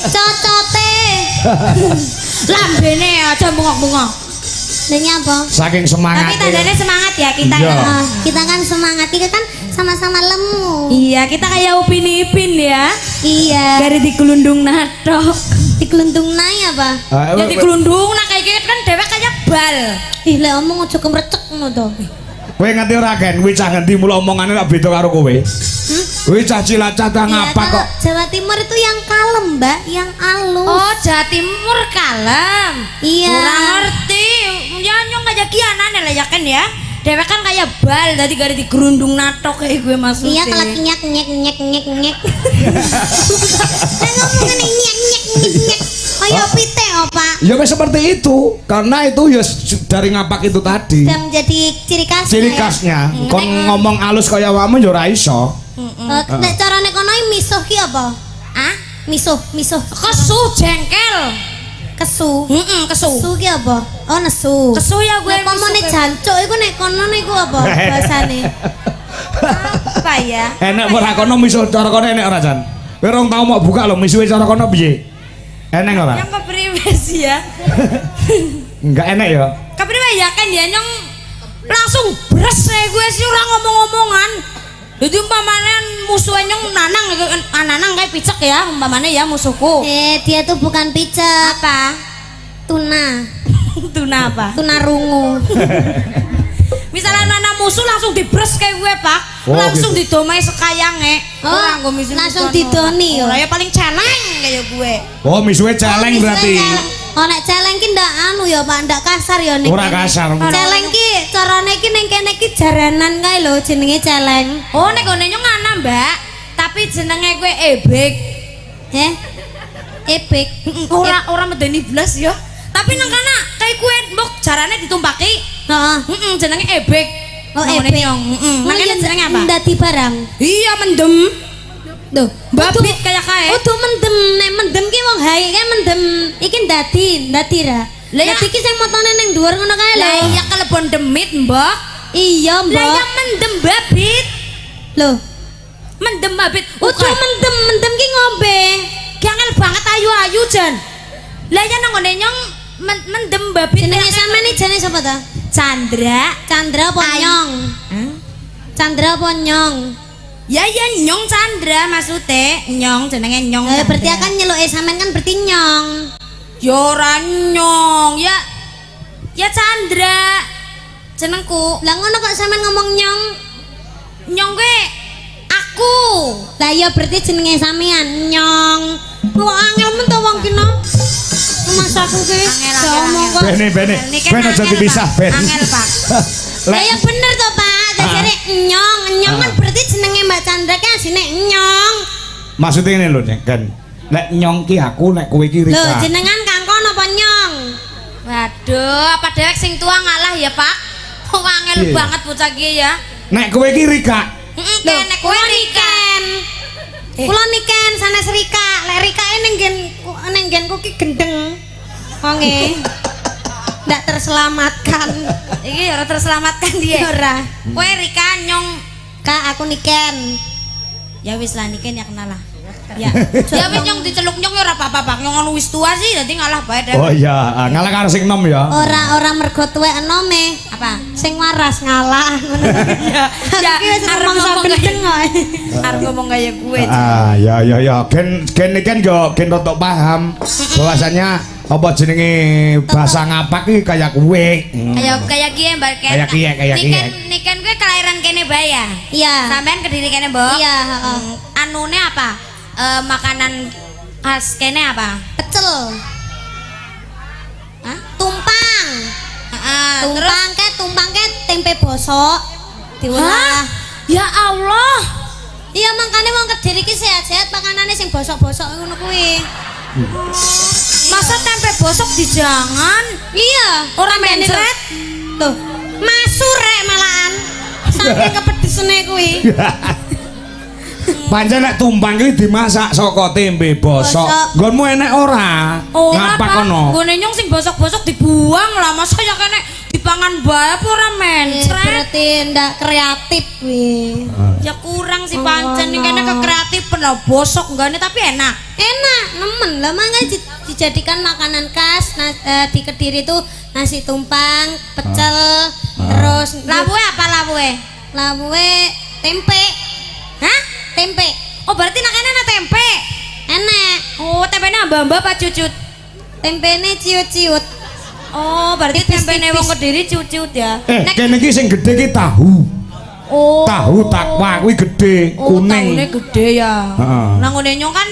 Cocote. Lambene aja bengok-bengok. Lah nyapa? Saking semangat. Tapi tandanya semangat ya kita. Iya. ya. Kita kan semangat kita kan sama-sama lemu. Iya, kita kayak Upin Ipin ya. Iya. Dari digelundung natok. Digelundung nae apa? Ya digelundung nak kayak gitu kan dewek kayak bal. Ih, lek omong aja kemrecek ngono to. Kowe ngerti ora Gen, kuwi cah ngendi mula omongane rak beda karo kowe. Kuwi cah Cilacap ta Iya, ngapa kalau kok? Jawa Timur itu yang kalem, Mbak, yang alus. Oh, Jawa Timur kalem. Iya. Kurang ngerti. Ya nyong kayak kianane lah ya kan ya. Dewek kan kayak bal tadi gak digerundung natok kayak gue maksudnya. Iya, kalau nyek nyek nyek nyek nyek. Lah ngomongane nyek nyek nyek nyek. Kaya pite opa. Ya wis seperti itu, karena itu ya dari ngapak itu tadi. Sudah menjadi ciri khas. Ciri khasnya, kon ngomong alus kaya awakmu ya ora iso. Nek carane kono misuh ki apa? Ah? Misuh, misuh. Kesu jengkel. Kesu. Kesu. Kesu ki apa? Oh, nesu. Kesu ya gue. Nek pomone jancuk iku nek kono niku apa bahasane? Apa ya? Enek ora kono misuh cara kono enek ora Jan? Kowe rong tau mau buka lho misuhe cara kono piye? Enek ora? Yang kepriwe sih ya? Enggak enek ya. Kepriwe ya kan ya nyong langsung bres gue sih ora ngomong-ngomongan. Jadi umpamanya musuhnya nyong nanang nanang kayak picek ya umpamanya ya musuhku. Dia tuh bukan picek. Apa? Tuna. Tuna apa? Tuna rungu. Misalnya nana musuh langsung dibres kayak gue pak, Oh, langsung gitu. didomai sekayange. Oh, langsung didoni ya? Ya paling celeng kayak gue. Oh, misuhe celeng berarti. Oh, nek celeng ki ndak anu ya, Pak, ndak kasar ya nek. Ora kasar. Celeng ki carane ki ning kene ki jaranan kae lho jenenge celeng. Oh nek gone nyong ana mbak, tapi jenenge gue ebek. Ebek. Ora medeni blas ya. Tapi nang kana kayak kue mbok jarane ditumpaki. Heeh. Jenenge ebek. Oh, Ngomongnya ebek. nyong. Nang kene jenenge apa? Ndati barang. Iya mendem. Tuh, Babit kayak kae. Udah mendem, nek mendem ki wong hae kae mendem. Iki ndati ra. Lah ya- Ndati ki sing motone ning dhuwur ngono kae lho. Lah iya kelebon demit, Mbok. Iya, Lah Mbok. ya mendem babit. Lho, Mendem babit. udah mendem ki ngombe. Gangel banget ayu-ayu jan. Lah ya nang ngene nyong mendem babit. Jenenge sampean iki jenenge sapa ta? Chandra. Chandra apa Nyong? Chandra apa Nyong? Ya nyong Chandra maksudnya. Nyong jenenge nyong. Berarti Chandra. akan nyeluke sampean kan berarti Nyong. Ya ora nyong. Ya Chandra. Jenengku. Lah ngono kok sampean ngomong Nyong? Nyong gue aku. Lah iya berarti jenenge sampean Nyong. Kok angel men to wong kino? Mas aku ki ngomong kok. Bene. Ben aja dipisah, Ben. Angel, Pak. Lah ya bener to, Pak. Jadi Nyong, Nyong kan berarti jenenge Mbak Chandra ki asine Nyong. Maksudnya ini lho Gen. Nek nyong ki aku, nek kowe ki Lho, Rika. jenengan Kangkon apa Nyong? Waduh, apa dewek sing tua ngalah ya, Pak? Kok angel Iya. banget bocah ki ya. Nek kowe ki Rika. Nek kowe Rika. Kula niken sanes Rika. Lek Rika ning genku ki gendeng. Wonge. Ndak terselamatkan. Iki ora terselamatkan dia. Ora. Kowe Rika nyong. Kak aku niken. Ya wis lah niken ya kenal lah. Ya. Ya wis nyong diceluk nyong ya ora apa-apa, Pak. Nyong anu wis tua sih dadi ngalah bae deh. Oh iya, ngalah karo sing nom ya. Ora mergo tuwek enome. Apa? Sing waras ngalah ngono. Ya, Iki wis arep ngomong ngomong gendeng kok. Arep ngomong kayak gue. Ya. Gen ini kan yo gen rotok paham bahwasanya apa jenenge bahasa ngapak ki kayak kowe. Kayak kie Mbak Ken. Kayak kie. Niken gue kelahiran kene bae ya. Iya. Sampean kediri kene, Mbok. Iya, heeh. Anune apa? Makanan khas kene apa? Pecel. Hah? Tumpang. Heeh. Tumpang ke tempe bosok diolah. Ya Allah. Iya makanya wong Kediri ki sehat-sehat makanane sing bosok-bosok ngono kuwi. Masa tempe bosok dijangan? Iya, Ora tempene mencret. Tuh, masuk rek malahan. Saking kepedesene kuwi. Pancen nek tumpang ki dimasak saka tempe bosok. Bosok. Nggonmu enek ora? Ora Ngapak Pak. kono. Gone nyong sing bosok-bosok dibuang lah. Masa ya kene dipangan bae apa ora mencret. Berarti ndak kreatif kuwi. Ya kurang sih pancen iki kene kekreatifan lho bosok enggane tapi enak. Enak, nemen lah makanya dijadikan makanan khas di Kediri itu nasi tumpang, pecel, terus Labuhe apa labuhe? labuhe tempe. Hah? Tempe. Oh berarti nak kene ana tempe. Enak. Oh tempene mbak-mbak apa cucut? Tempene ciut-ciut. Oh berarti tempene wong Kediri cucut ya. Kene iki sing gedhe ki tahu. Oh. Tahu takwa kuwi gedhe, kuning. Tahune gede ya. Heeh. Nang ngene nyong kan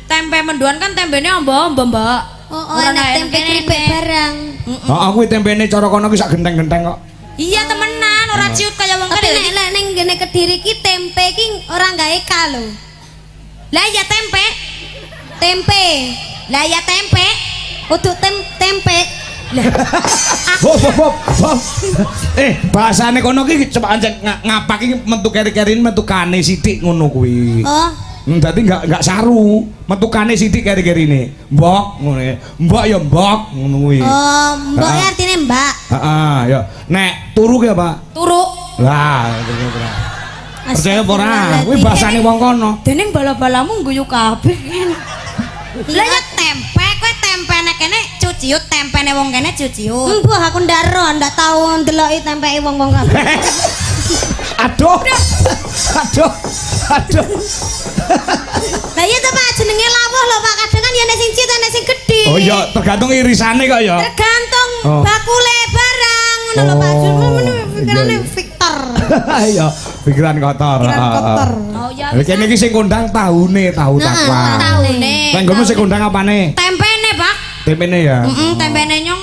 tempe mendoan kan tempene amba-amba, Mbak. Oh, enak tempe keripik barang. Heeh, kuwi tempene cara kono ki sak genteng-genteng kok. Iya temenan, ora ciut kaya wong Tapi Kediri. nek ning ngene Kediri ki tempe ki ora gawe kalo. Lah ya tempe. Tempe. Lah ya tempe. Untuk tempe. Hop hop hop. hop. Bahasane kono ki coba anjek ngapak iki metu keri-kerin metukane sithik ngono kuwi. Oh, Dadi enggak saru, metukane sithik keri-kerine. Mbok ngono ya. Mbok ya mbok ngono kuwi. oh, mbok ya artine mbak. Heeh, ya. Nek turu ki apa? Turu. Lah, percaya apa ora? Kuwi bahasane wong kono. Dening bala-balamu guyu kabeh kan. Lah ya tempe, kowe tempene kene cuciut, tempene wong kene cuciut. Mbah aku ndak ro, ndak tau ndeloki tempeke wong-wong kabeh. Aduh. Aduh. Aduh. Lah iya to Pak jenenge lawuh lho Pak, kadang kan ya nek sing ciut nek sing gedhe. Oh iya, tergantung irisane kok ya. Tergantung Oh. bakule barang ngono lho Pak. Oh, Pikirane iya. Victor. Iya, pikiran kotor. Pikiran kotor. Oh ya. Lah kene iki sing kondang tahune, tahu takwa. Tahune. Lah nggomu sing kondang apane? Tempene, Pak. Tempene ya. Tempene nyong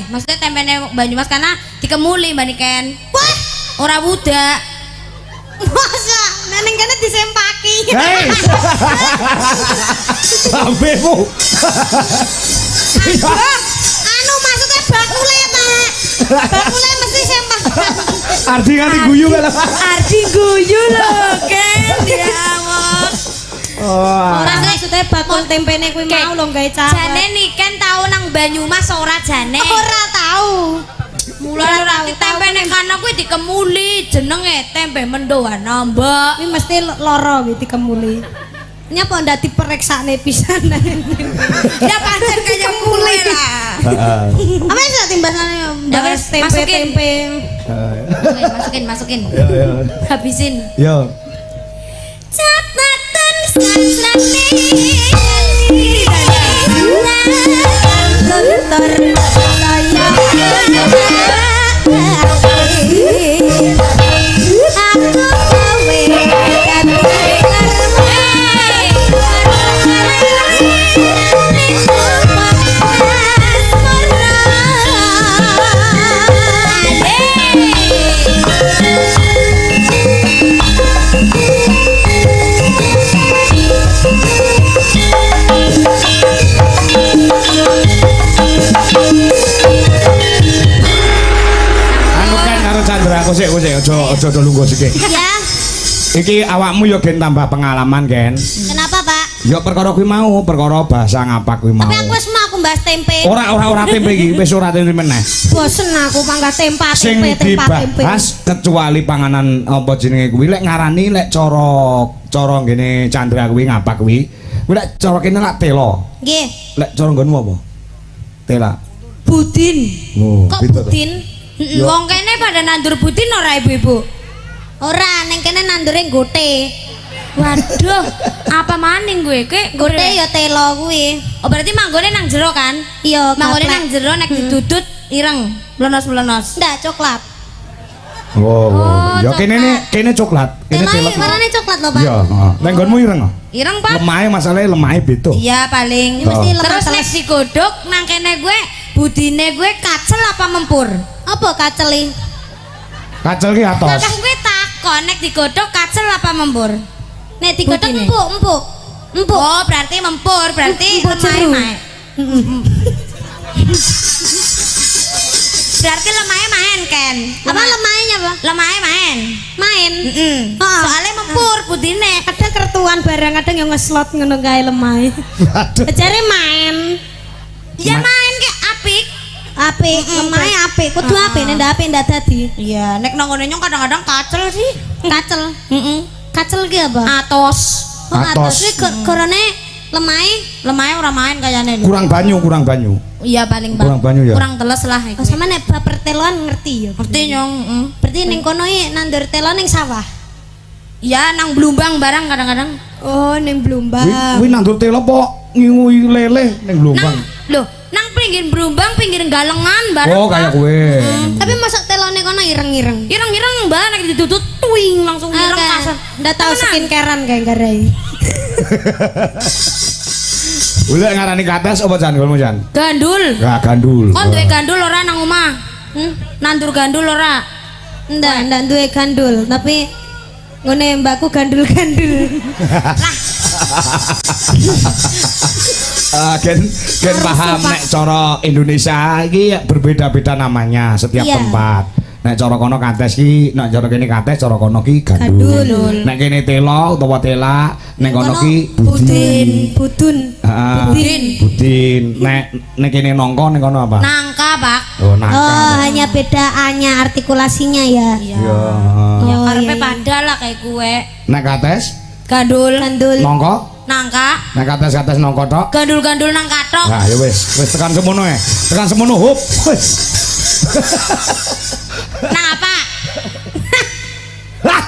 maksudnya tempene Banyumas karena dikemuli Mbak Niken. Wah, Ora budak. masa neneng kene disempaki. Hei. Ambemu. Anu maksudnya bakule Pak. Bakule mesti sempak. Ardi kan guyu kan. Ardi guyu loh, Ken. Ya Allah. Oh. Ora maksudnya bakul tempene kuwi mau lho gawe cawet. Jane Niken tau nang Banyumas ora jane. Ora tahu. Mulai nanti tempe nek kana kuwi dikemuli jenenge tempe mendoan Mbak. Kuwi mesti lara kuwi dikemuli. Nyapa ndak dipereksane pisan. Ya pancen kaya mule lah. Heeh. Apa iso timbasane Ya wis, tempe-tempe. Masukin. Ya ya. Habisin. Ya. Catatan satrane. Lontor saya. Aku kowe Anu kan karo Chandra aku sik aja lungguh sithik. Ya, Iki awakmu yo gen tambah pengalaman, Ken. kenapa Pak? Ya perkara kuwi mau, perkara bahasa ngapak kuwi mau. Tapi aku wis mau aku bahas tempe. Ora tempe iki, wis ora tempe meneh. Bosen aku panggah tempe Sing dibahas kecuali panganan apa jenenge kuwi lek ngarani lek cara ngene Chandra kuwi ngapak kuwi. Kuwi lek cara kene lak tela. Nggih. Lek cara nggonmu apa? Tela. Budin. Oh, Kok pinter. budin? Wong kene pada nandur budin ora ibu-ibu? Ora, ning kene nandure gote. Waduh, apa maning gue? Gote ya telo kuwi. Oh berarti manggone nang jero kan? Iya, Manggone gaplek. nang jero nek didudut ireng, melenos-melenos. Ndak coklat. Oh, ya kene coklat. Kene tela. Warnane coklat lho, Pak. Iya, heeh. Nek nggonmu ireng kok. Ireng, Pak? Lemahe masalahe lemahe beda. Iya paling. Ini mesti lemah Terus nek teles. digodhog nang kene gue budine gue kacel apa mempur? Apa kaceli? Kacel ki atos. Kakak gue takon nek digodhog kacel apa mempur? Nek digodhog Budine. empuk. Oh, berarti mempur, berarti Empuk lemah jeru. main. Berarti lemahnya main kan? Apa lemahnya, Pak? Lemahnya main. Main. Heeh. Oh. Soalnya mempur budine. Kadang kertuan barang, kadang yang ngeslot ngono kae lemah. Aduh. Jare main. Ya main ke apik. apik, lemahe apik, kudu apik nek ndak dadi. Iya, nek nang ngene nyong kadang-kadang kacel sih. Kacel. Heeh. Kacel ki apa? Atos. Oh, atos ki gorone lemahe Lemahe ora main kayane lho. Kurang banyu. Iya paling Kurang banyu ya? Kurang teles lah Oh, iku. sama nek baper telon ngerti ya. Ngerti nyong, Berarti ning kono iki nandur telon ning sawah. Ya nang Blumbang barang kadang-kadang. Oh, ning Blumbang. Kuwi nandur telo apa ngiwi lele ning Blumbang? Loh, nang pinggir Blumbang, pinggir Galengan barang. Oh, kayak kowe. Tapi masuk telone kono ireng-ireng. Ireng-ireng mbak, nek ditutut tuing langsung ireng kasar. Ndak tahu Temenan. skincarean kayak garai. Ulah ngarani kates apa jan kolmu jan? Gandul. Gak gandul. Kon duwe gandul ora nang omah? Nandur gandul ora? Ndak duwe gandul, tapi ngene mbakku gandul-gandul. Gen paham nek cara Indonesia iki berbeda-beda namanya setiap Iya. tempat. Nek cara kono kates ki, nek cara kene kates, cara kono ki gandul. Gandul. Nek kene telo utawa tela, nek kono ki budin. budin. Nek kene nongko nek kono apa? Nangka, Pak. Oh, Oh, nangka. hanya bedanya artikulasinya ya. Iya. Ya. Ya Oh, karepe iya, iya. pada lah kayak kue. Nek kates Gandul, Gandul. nongko, nangka, nek kates nongko tok. gandul-gandul nang katok. Nah, ya wis tekan semono ya. Tekan semono hop. Wis. Nang apa? Hah.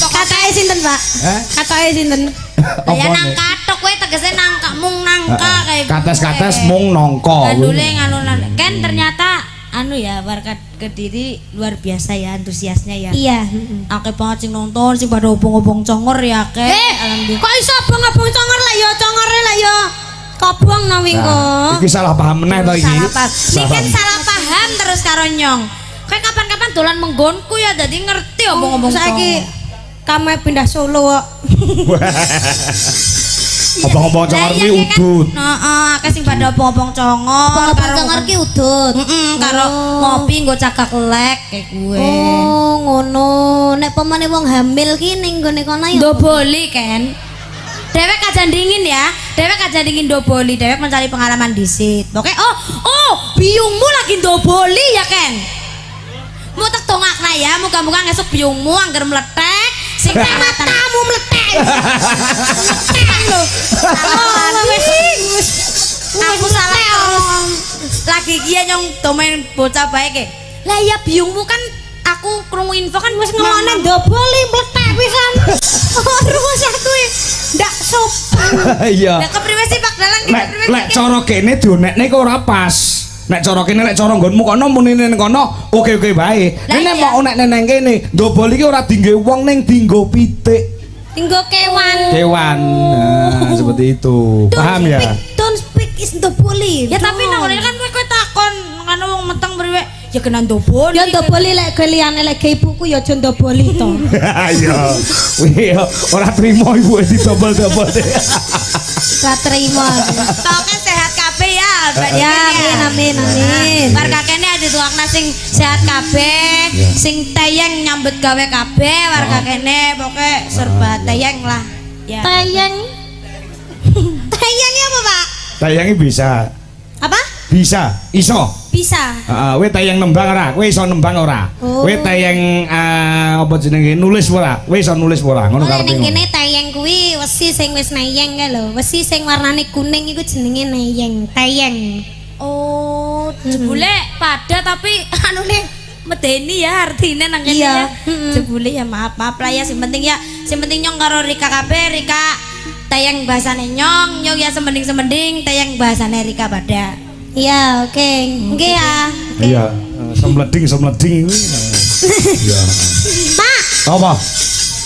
Katae sinten, Pak? Eh? Katae sinten? Lah ya Apa nang nih? katok kowe tegese nangka mung nangka kayak Kates-kates gue. mung nongko. Gandule nganu kan ternyata anu ya warga Kediri luar biasa ya antusiasnya ya. Iya. Akeh banget sing nonton sing pada obong-obong congor ya akeh. Alhamdulillah. Kok iso abang-abang congor lah ya, congore lah ya. Kobong nang wingi Nah, iki salah paham meneh to iki. Salah paham. Ini kan salah paham terus karo nyong. Kayak kapan-kapan dolan menggonku ya jadi ngerti obong-obong Saiki kamu pindah Solo kok. Obong-obong congor kuwi udut. Heeh, akeh sing pada obong-obong congor. Abang congor ki udut. Karo ngopi nggo cagak lek kayak gue. Oh, ngono. Nek pemane wong hamil ki ning gone kono ya. Doboli kan. Dewek kajan dingin ya. Dewek kajan dingin doboli. Dewek mencari pengalaman disit. Oke. Oh, biungmu lagi doboli ya Ken. Mu tek tongakna ya, muga-muga ngesuk biungmu angger meletek. Sing matamu meletek. Meletek lho. Aku salah. Lagi kia nyong domain bocah baik e. Lah ya biungmu kan aku krungu info kan wis Ngomongane ndoboli mletek pisan. Terus aku ndak sopan. Iya. Lah kepriwe sih Pak Dalang Lek cara kene dionekne kok ora pas. Nek cara kene lek cara nggonmu kono muni ning kono oke-oke bae. Lah Nek iya. mau nek neng kene ndobol iki ora dinggo wong ning dinggo pitik. Tinggo kewan. Kewan. Nah, seperti itu. Paham ya? Don't speak is ndoboli. Ya tapi nang ngene kan kowe takon kan wong meteng priwe ya kena ndoboli. Ya ndoboli lek keliyane lek ibuku ya aja ndoboli to. Ayo. Wih, ora trimo ibu ditobol-tobol. Ora trimo. Toke sehat kabeh ya. Mbak Ya, Dian amin amin. Warga kene ada tuakna sing sehat kabeh, sing tayang nyambut gawe kabeh warga kene pokoke serba tayang lah. Ya. Tayang. Tayang apa, Pak? Tayangi bisa. Apa? Bisa, iso. Bisa. Heeh, kowe tayang nembang ora? Kowe iso nembang ora? Oh. Kowe tayang apa jenenge nulis ora? Kowe iso nulis ora? Ngono Oh, karepe. ning ngono. kene tayang kuwi wesi sing wis nayang kae lho. Wesi sing warnane kuning iku jenenge nayang. Tayang. Oh, jebule pada tapi anune medeni ya artinya nang kene Iya. ya. Jebule ya maaf lah ya sing penting nyong karo Rika kabeh, Rika tayang bahasane nyong ya semending tayang bahasane Rika pada. Iya, oke. Nggih ya. Iya, semleding kuwi. Iya. Pak, Apa?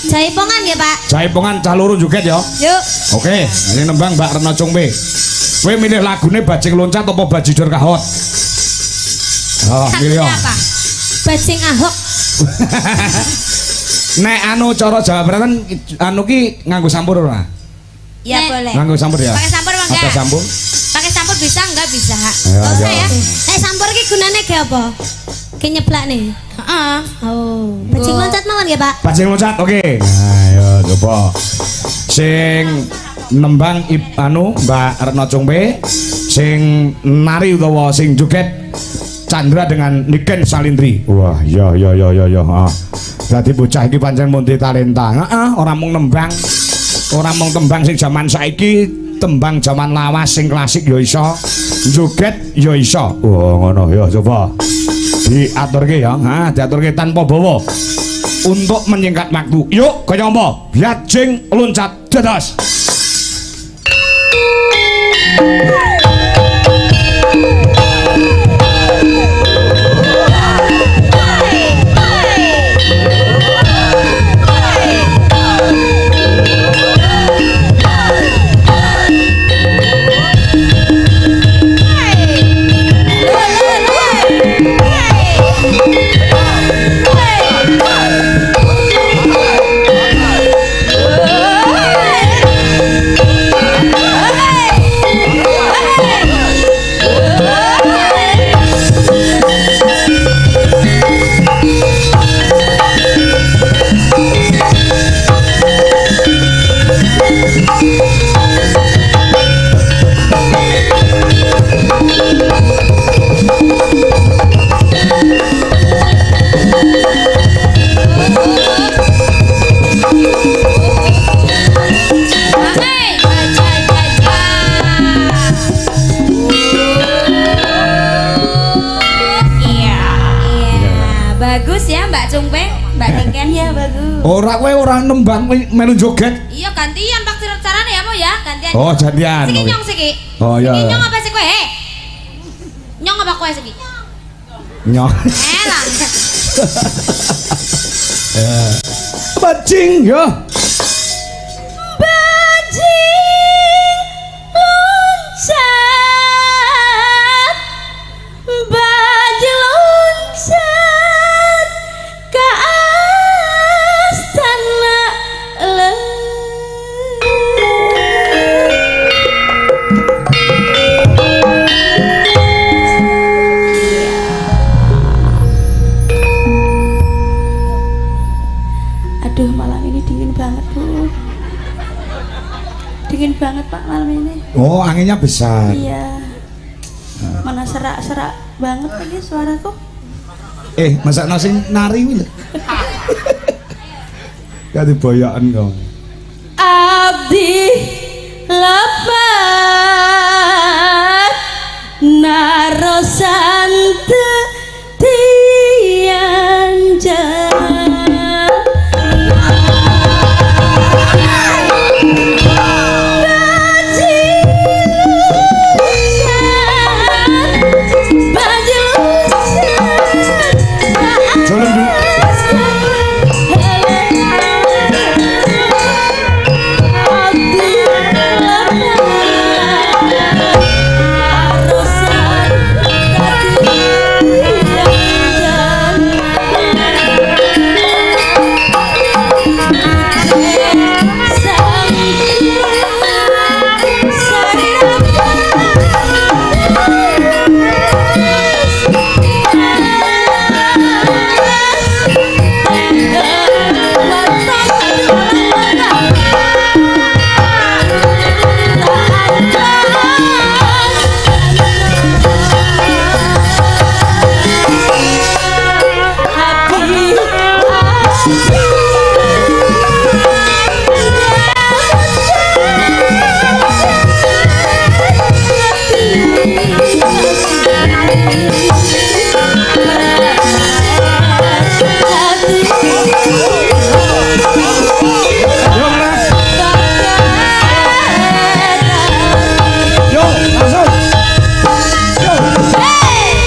jaipongan ya, Pak. Jaipongan cah loro joget ya. Yuk. Oke, ini nembang Mbak Rena Cungbe. Kowe milih lagune bajing loncat apa bajidor kahot? Oh, milih ya. Apa? Bajing Ahok. Nek anu cara Jawa Barat anu ki nganggo sampur ora? Ya Nek. boleh. Nganggo sampur ya? Pakai sampur bang Ada sampur? Pakai sampur bisa enggak bisa? Ya, Enggak usah ya. ya. Sampur ki gunane ge apa? Ki nyeblak nih. Heeh. Oh, bajing loncat mawon ya, Pak? Bajing loncat, oke. Nah, ayo coba. Sing nembang anu Mbak Retno Cungbe, sing nari utawa sing joget Chandra dengan Niken Salindri. Wah, ya. Dadi bocah iki pancen multi talenta. Heeh, ora mung nembang. Ora mung tembang sing jaman saiki, tembang jaman lawas sing klasik ya iso. Joget ya iso. Wah, ngono ya coba. Diaturke ya, diaturke tanpa bawa. Untuk menyingkat waktu. Yuk, kaya apa? Biajing loncat dados. Ora kowe ora nembang melu joget. Iya gantian pak carane ya mau ya gantian. Oh gantian. Siki nyong siki. Oh iya. Siki nyong apa sih kowe? Nyong apa kowe siki? Nyong. Elah. Bajing ya. Bajing loncat, bajing loncat ke astana Aduh, malam ini dingin banget, Bu. Dingin banget, Pak, malam ini. Oh, anginnya besar. Iya. Mana serak-serak banget lagi suaraku. Masa nasi nari wih. Kati boyaan kau. Abdi lepat narosante tianjan.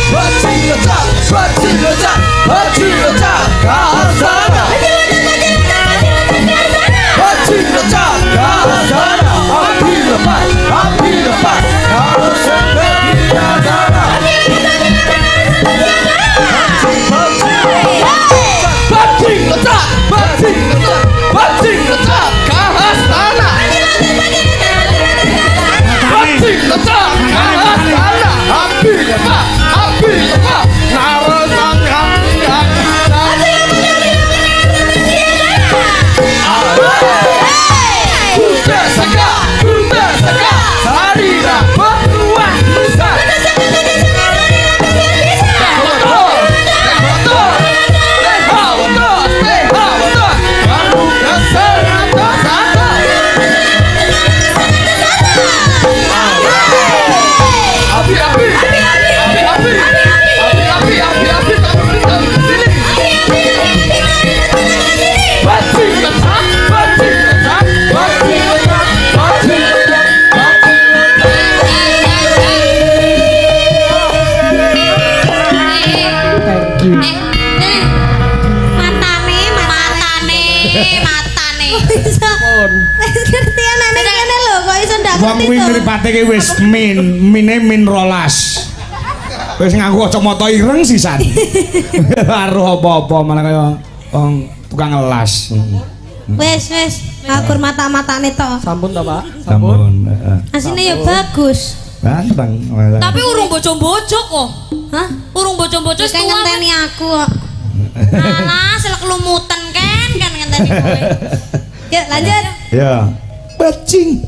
Bajing lecat, bajing lecat, kasana. matane. Bisa. Wis ngerti anane kene lho, kok iso ndak Wong ngerti kuwi to. mripate ki wis min rolas. Wis nganggo kacamata ireng sisan. Karo apa-apa malah kaya wong tukang ngelas. Wis, ngakur mata-matane to. Sampun to, Pak? Sampun. Asine ya bagus. Banteng. Tapi urung bojo-bojo kok. Hah? Urung bojo-bojo Kayak tua. ngenteni aku kok. Alah, selek lumutan kan ngenteni kowe. Yuk lanjut. Ya. Bajing.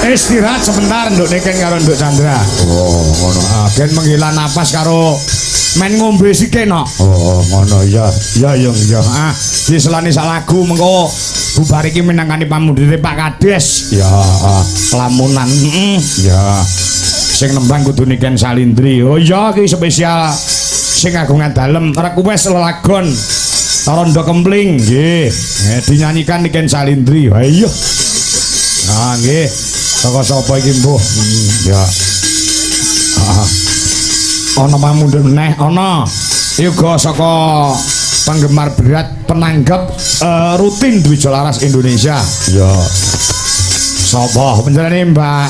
Istirahat sebentar nduk Niken karo nduk Chandra. Oh, ngono. Ben menghela napas karo men ngombe sike nok. Oh, ngono ya. Ya ya. Diselani sak lagu mengko bubar iki minangkani pamundhire Pak Kades. Ya, Lamunan. ya. Sing nembang kudu Niken Salindri. Oh iya iki spesial sing agungan dalem request lelagon Rondo Kempling nggih. Dinyanyikan Niken Salindri. Ha iya. Ah nggih. Saka sapa iki mbuh? Ya. Ana pamundhut meneh ana. Yoga saka penggemar berat penanggap rutin Dwija Laras Indonesia. Ya. Sapa panjenengane Mbak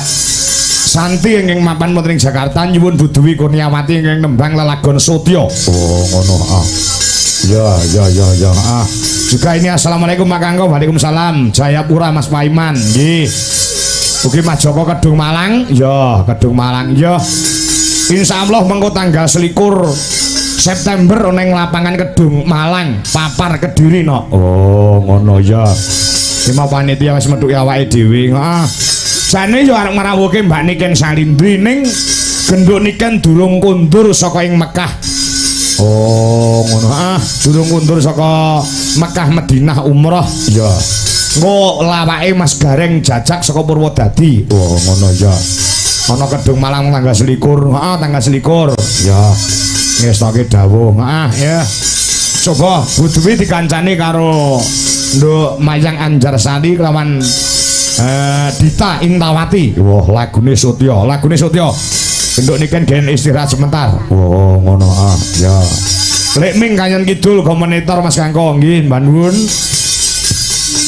Santi ingkang mapan wonten ing Jakarta nyuwun Budewi Kurniawati ingkang nembang lelagon Sotya. Oh, ngono. Ya. Juga ini assalamualaikum Pak Kangko. Waalaikumsalam. Jayapura Mas Paiman. Nggih. Ugi Mas Joko Kedung Malang. Ya, Kedung Malang ya. Insyaallah mengko tanggal 21 September neng lapangan Kedung Malang, Papar Kediri no. Oh, ngono ya. Iki mau panitia wis metuki awake dhewe. Heeh. Jane yo arep marawuhke Mbak Niken Salindri ning genduk Niken durung kundur saka ing Mekah. Oh, ngono. Durung kundur saka Mekah Madinah umroh. Ya. Engko lawake Mas Gareng jajak saka Purwodadi. Oh, ngono ya. Ana Kedung Malang tanggal 21. Heeh, tanggal 21. Ya. Ngestoke dawuh. Ya. Coba Budewi dikancani karo Nduk Mayang Anjarsari kelawan Dita Intawati. Wah, lagune Sotya. Genduk Niken gen istirahat sebentar. Oh, ngono. Ya. Lek ming kanyon kidul komunitor Mas Kangko nggih Mbak Nuwun.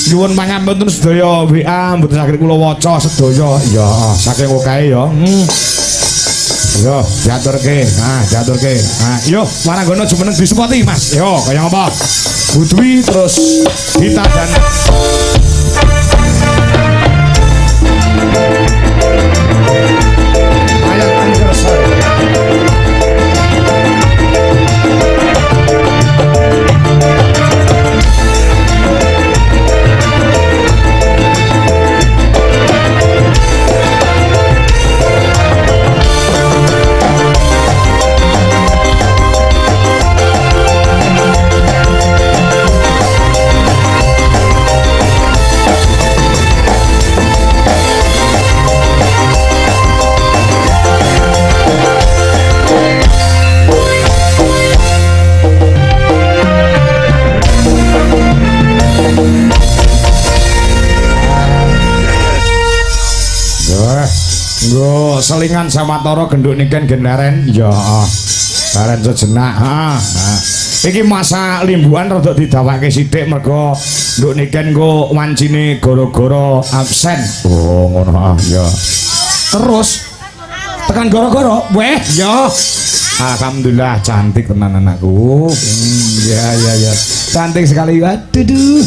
Nyuwun pangapunten sedaya WA mboten saged kula waca sedaya. Ya, saking okae ya. Yo, diaturke. Diaturke. Yo, Waranggono jumeneng disupoti, Mas. Yo, kaya apa? Budewi terus Dita dan Mayang Anjarsari. Nggo selingan sama toro genduk niken genaren. Ya. Baren sejenak. Iki masa limbuan rada didawake sithik mergo nduk niken nggo wancine gara-gara absen. Oh, ngono ya. Terus tekan gara-gara weh ya. Alhamdulillah cantik tenan anakku. Ya. Cantik sekali. Aduh.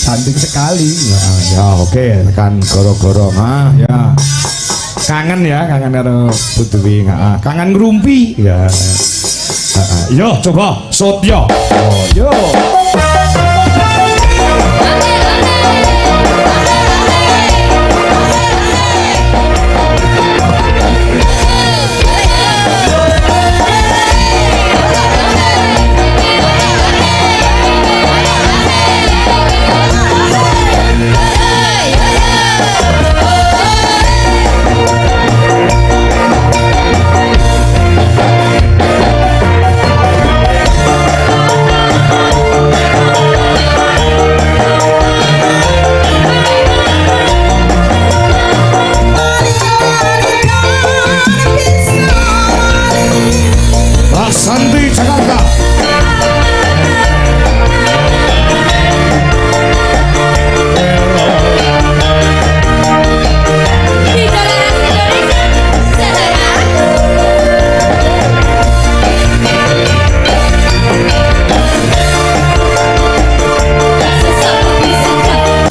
Cantik sekali. Ya oke tekan gara-gara. Ya. Kangen ya, kangen karo Butuwi. Kangen ngrumpi. Ya. Yo coba shot yo. Oh, yo. Santi Jakarta.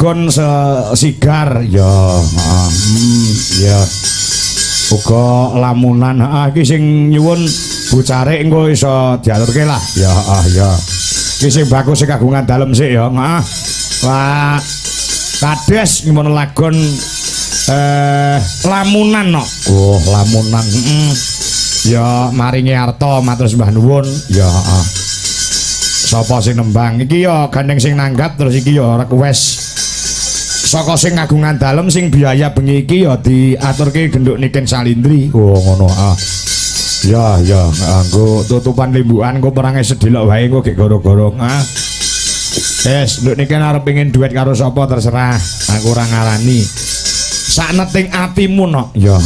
Gon sigar ya. Ya. Uga lamunan iki sing nyuwun bucare engko iso diaturke lah. Ya. Iki sing bagus sing kagungan dalem sik ya. Wah. Kades ngimon lagon lamunan no. Oh, lamunan. Ya maringi arta matur sembah nuwun. Ya. Sapa sing nembang iki ya gandeng sing nanggap terus iki ya request saka sing kagungan dalem sing biaya bengi iki ya diaturke genduk niken Salindri. Oh ngono Ya, nggo tutupan limbukan engko perange sedilok wae engko gek goro-goro. Nduk niken arep pengin duet karo sapa terserah. Aku ora ngarani. Sakneting atimu no. Ya.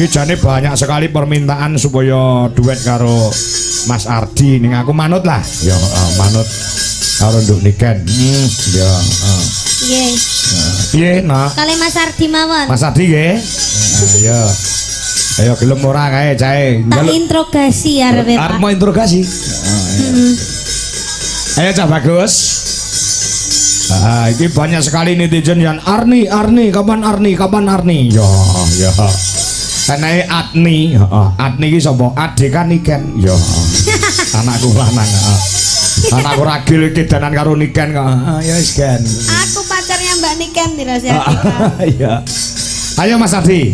Iki jane banyak sekali permintaan supaya duet karo Mas Ardi ning aku manut lah. Ya, manut karo nduk niken. Ya. Nggih. Piye, Nak? Kali Mas Ardi mawon. Mas Ardi nggih. Ya. Ayo gelem ora kae cae. Tak interogasi arep Pak. Arep mau interogasi. Ayo cah bagus. Iki banyak sekali netizen yang Arni, kapan Arni? Ya. Enae Adni, Adni iki sapa? Adekan Niken. Ya. Anakku lanang. Anakku ragil kedanan karo Niken kok. Ya wis kan. Aku pacarnya Mbak Niken dirasa. Iya. Ayo Mas Ardi,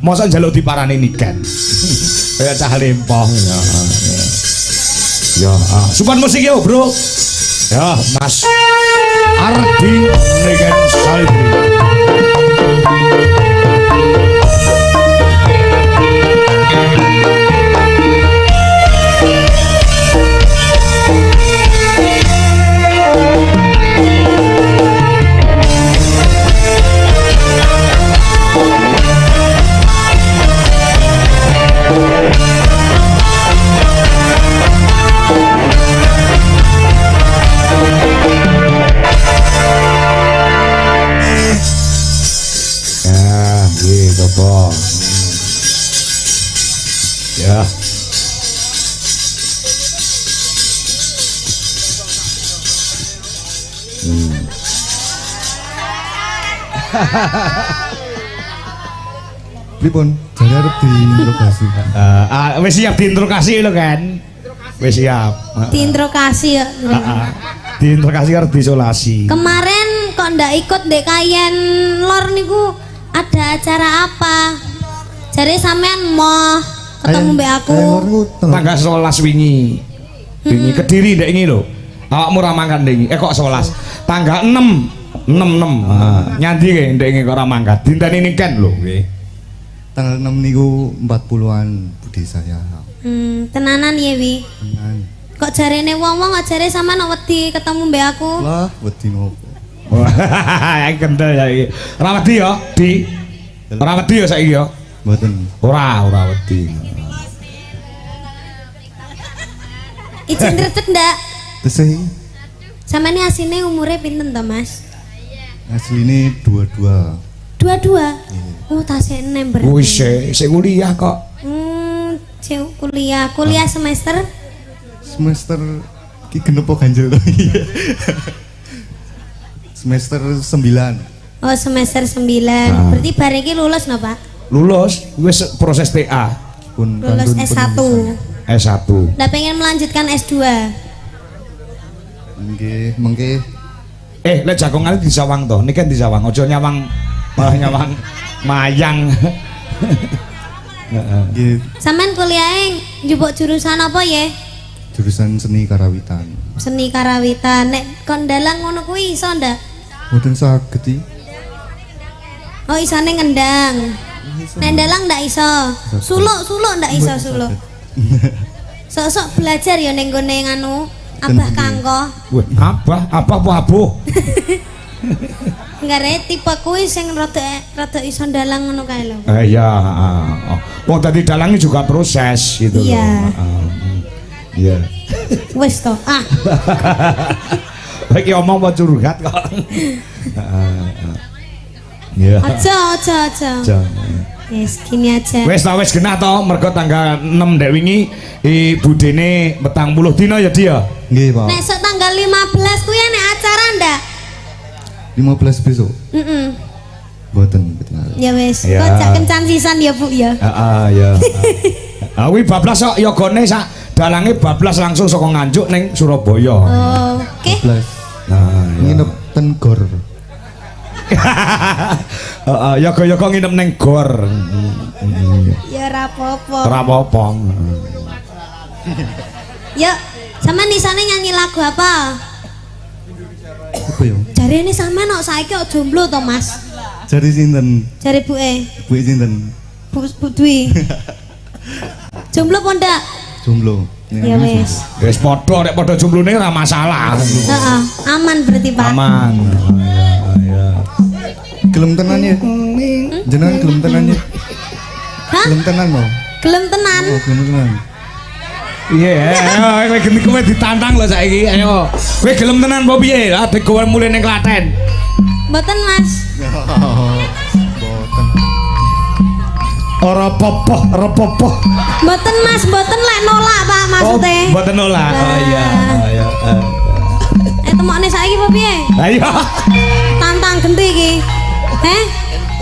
mosok njaluk diparani Niken. Kaya cah lempong. Ya. Supan musik yo, Bro. Ya, Mas Ardi Niken Salindri. Ya. Pripun? Jare arep diinterogasi. Wis siap diinterogasi lho kan? Wis siap. Diinterogasi ya. Diinterogasi karo diisolasi. Kemarin kok ndak ikut Dek Kayen Lor niku ada acara apa? Jare sampean mau ketemu mbek aku. Tanggal 11 wingi. Wingi Kediri ndek iki lho. Awakmu ra mangkat ndek iki. Kok 11? Tanggal 6. 66. Nyandi ke ndek iki kok ora mangkat. Dinteni Niken lho nggih. Tanggal 6 niku 40-an budi saya. Tenanan ya Wi. Tenan. Kok jarene wong-wong kok jare sampean wedi ketemu mbek aku? Lah, wedi nopo? Wah. Iki kendel ya iki. Ora wedi ya, Di. Ora wedi ya saiki ya. Mboten. Ora wedi. Izin retek ndak? Tesih Samane asine umure pinten to, Mas? asline 22. 22. Oh, tasih 6 berarti. Wis sik kuliah kok. Cek kuliah semester Semester ki genep kok ganjel to. Semester 9. Oh, semester 9. Ah. Berarti bar iki lulus no, Pak? Lulus wis proses TA Pun Lulus kantun S1. penulisan. S1. Ndak pengen melanjutkan S2. Nggih, mengke Lek jagongan disawang to, niki disawang, aja nyawang malah nyawang mayang. Heeh. nggih Sampean kuliahe njupuk jurusan apa ya? jurusan seni karawitan. Seni karawitan. Nek kon dalang ngono kuwi iso ndak? Mboten saged iki. Oh, isane ngendang. Nek dalang ndak iso. Suluk ndak iso suluk. Sok-sok belajar ya ning gone nganu Abah Kangko. Wah, apa Bu abuh? Enggak tipe kuwi sing rada iso dalang ngono kae lho. Iya, heeh. Wong tadi dalangnya juga proses gitu loh. Iya. Iya. Wis to. Ah, Iki omong apa curhat kok. Iya. aja. Aja. Yes, gini aja. Wis genah to, mergo tanggal 6 dek wingi budene 40 dina ya dia. Nggih, Pak. Nek sok tanggal 15 kuwi nek acara ndak? 15 besok. Mboten ketinggalan. Ya wis, Ya. kok cak kencan sisan ya, Bu ya. Heeh, ya. Kuwi bablas kok yogane sak dalange bablas langsung saka Nganjuk ning Surabaya. Oh, oke. 12. Nah, Nginep ten gor. heeh, yoga-yoga nginep ning gor. Ya ora apa-apa. Ora apa-apa. Yuk, sampean di sana nyanyi lagu apa? Apa ya? Jare ini sampean kok saiki kok jomblo to, Mas? Jari sinten? Jare buke, Bu sinten? Bu Dwi. Jomblo apa ndak? Jomblo. Ya wis. Wis padha nek padha jomblone ora masalah. Heeh, aman berarti, Pak. Aman. Ya. Gelem tenan ya? Jenengan gelem tenan ya? Hah? Gelem tenan mau? Gelem tenan? Oh, gelem tenan. Iya, kowe geni kowe ditantang lho saiki. Ayo. Kowe gelem tenan apa piye? Lah kowe mulai ning Klaten. Mboten, Mas. Boten. Ora apa-apa. Mboten, Mas, mboten lek nolak, Pak, maksudnya. Oh, mboten nolak. Oh iya, iya. Temokne saiki apa piye? Ayo. Tantang genti iki. Heh?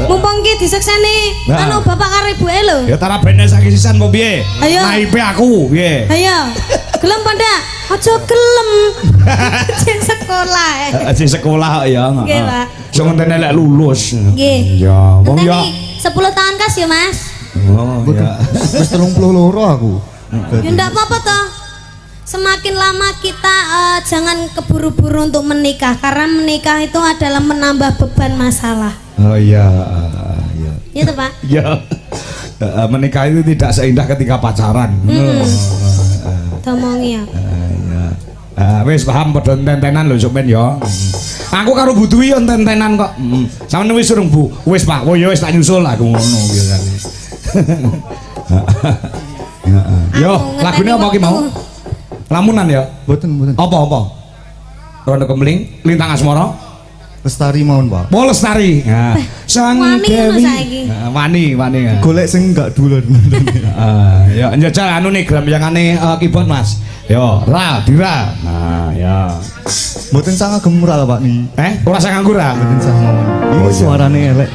Mumpung iki disekseni Nah. anu bapak karo ibuke lho. Ya tara bene saiki sisan apa piye? Ayo. Naipe aku, piye? Ayo. Gelem pada? Aja gelem. Cek sekolah. Aja sekolah kok ya. Nggih, Pak. Sing ngenteni lek lulus. Nggih. Ya, wong ya. Ngenteni 10 tahun kas ya, Mas. Oh, ya. Wis 32 aku. Ya ndak apa-apa toh. Semakin lama kita jangan keburu-buru untuk menikah karena menikah itu adalah menambah beban masalah. Oh iya, iya. Gitu, Pak. Ya. Menikah itu tidak seindah ketika pacaran. Tomongi ya. Wis paham padha ententenan lho sampean ya. Aku karo Bu Dwi yo ententenan kok. Sampeyan wis urung Bu? Wis Pak, oh ya wis tak nyusul aku ngono gitu kan. Yo, lagune apa ki mau? Lamunan ya? Boten. Apa? Rondo Kemling, Lintang Asmara. Lestari mawon, Pak. Oh Lestari. Nah, Sang Wani ngono Dewi. saiki. Wani. Golek sing enggak dulur. Ya njajal anu nih grambyangane keyboard Mas. Yo, Dira. Nah, ya. Mboten sang agem mural, Pak nih. Ora sang nganggur ah. Mboten sang mawon. Ini suarane elek.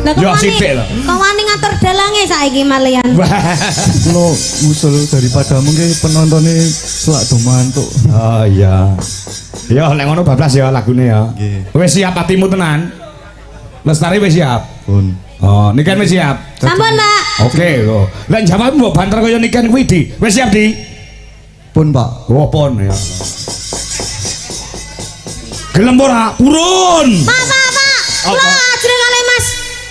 Lah Yo kok wani? sithik lho. Kok wani ngatur dalange saiki malian? Kulo usul daripada mungkin penontonnya selak do mantuk. Oh iya. Yo lek ngono bablas ya lagune ya. Nggih. Wis siap atimu tenan. Lestari wis siap. Pun. Oh, niken wis siap. Sampun, Pak. Oke, kok. Lek jawab mbok banter kaya niken kuwi Di. Wis siap Di? Pun, Pak. Oh, pon ya. Gelem ora? Purun. Pak. Apa? Lah ajre kali Mas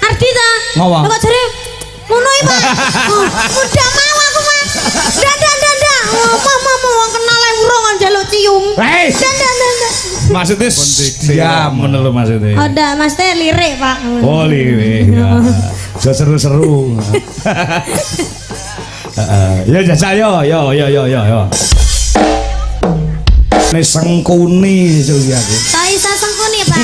Ardi ta? Ngapa? Lah kok jare ngono iki, Pak. Udah mau aku, Mas. Ndak. Mau wong kenal ae urung njaluk cium. Hei. Ndak. Maksudnya diam ngono lho maksudnya. Oh, ndak, Mas teh lirik, Pak. Oh, lirik. Ya. So seru-seru. Ya jasa yo. Nek sengkuni suwi aku. Tak isa sengkuni, Pak.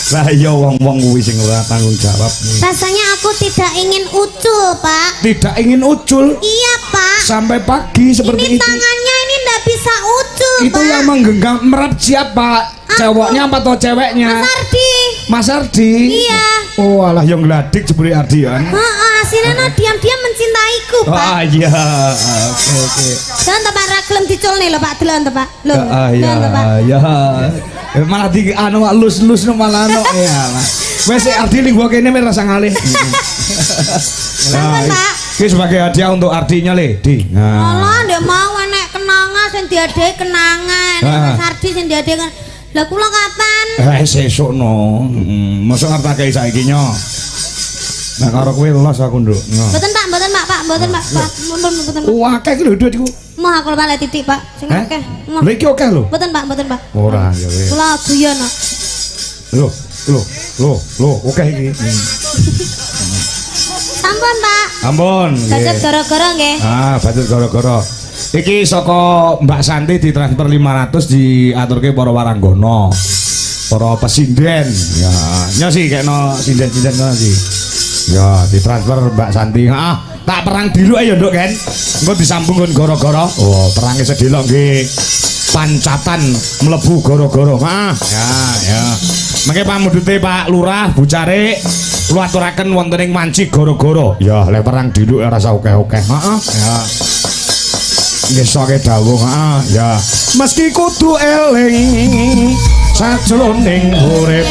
Lah iya wong-wong kuwi sing ora tanggung jawab. Rasanya aku tidak ingin ucul, Pak. Tidak ingin ucul Iya, Pak. sampai pagi seperti Ini itu. tangannya ini ndak bisa ucul, Itu Pak. yang menggenggam merap siapa? Cowoknya apa atau ceweknya? Mas Ardi. Mas Ardi. Iya. Oh, alah yang gladik jebule Ardian. Heeh, Sinana diam-diam mencintaiku, Pak. Oh iya. Oke. Delon to Pak raglem diculne lho Pak, delon to Pak. Lho. Iya. Delon to Pak. Ya. Malah di anu lus-lus no malah no ya lah. Wes Ardi ning gua kene rasa ngalih. Sampun, Pak. Ini sebagai hadiah untuk Ardinya le, Di. Allah, ndak mau enek kenangan sing diadehi kenangan. Mas Ardi sing diadehi kan. Lah kula kapan? Sesuk no. Mosok arep tak kei saiki nyo. Nah karo kowe los aku nduk. Mboten Pak, mboten Pak, mboten Pak. Mboten, mboten. Wah, akeh iki lho duit iku. Mau aku balik titik Pak, sing akeh. Mau. Lha iki akeh lho. Mboten Pak, mboten Pak. Ora ya wis. Kula guyon. Lho, oke iki. Sampun Pak. Ampun. Bacot gara-gara nggih. Bacot gara-gara. Iki saka Mbak Santi ditransfer 500 diaturke para waranggono. Para pesinden. Ya, nya sih kena sinden-sinden ngono sih. Ya, ditransfer Mbak Santi. Tak perang diluk ya, Nduk, kan. Engko disambung kon gara-gara. Oh, perange sedelok nggih. Pancatan mlebu gara-gara. Ya. Mengke pamudute Pak Lurah, Bu Carik, lu aturaken wonten ing Manci gara-gara. Ya, lek perang diluk ora usah akeh-akeh. Ya. Nggih soke dawuh, ya. Meski kudu eling sajroning urip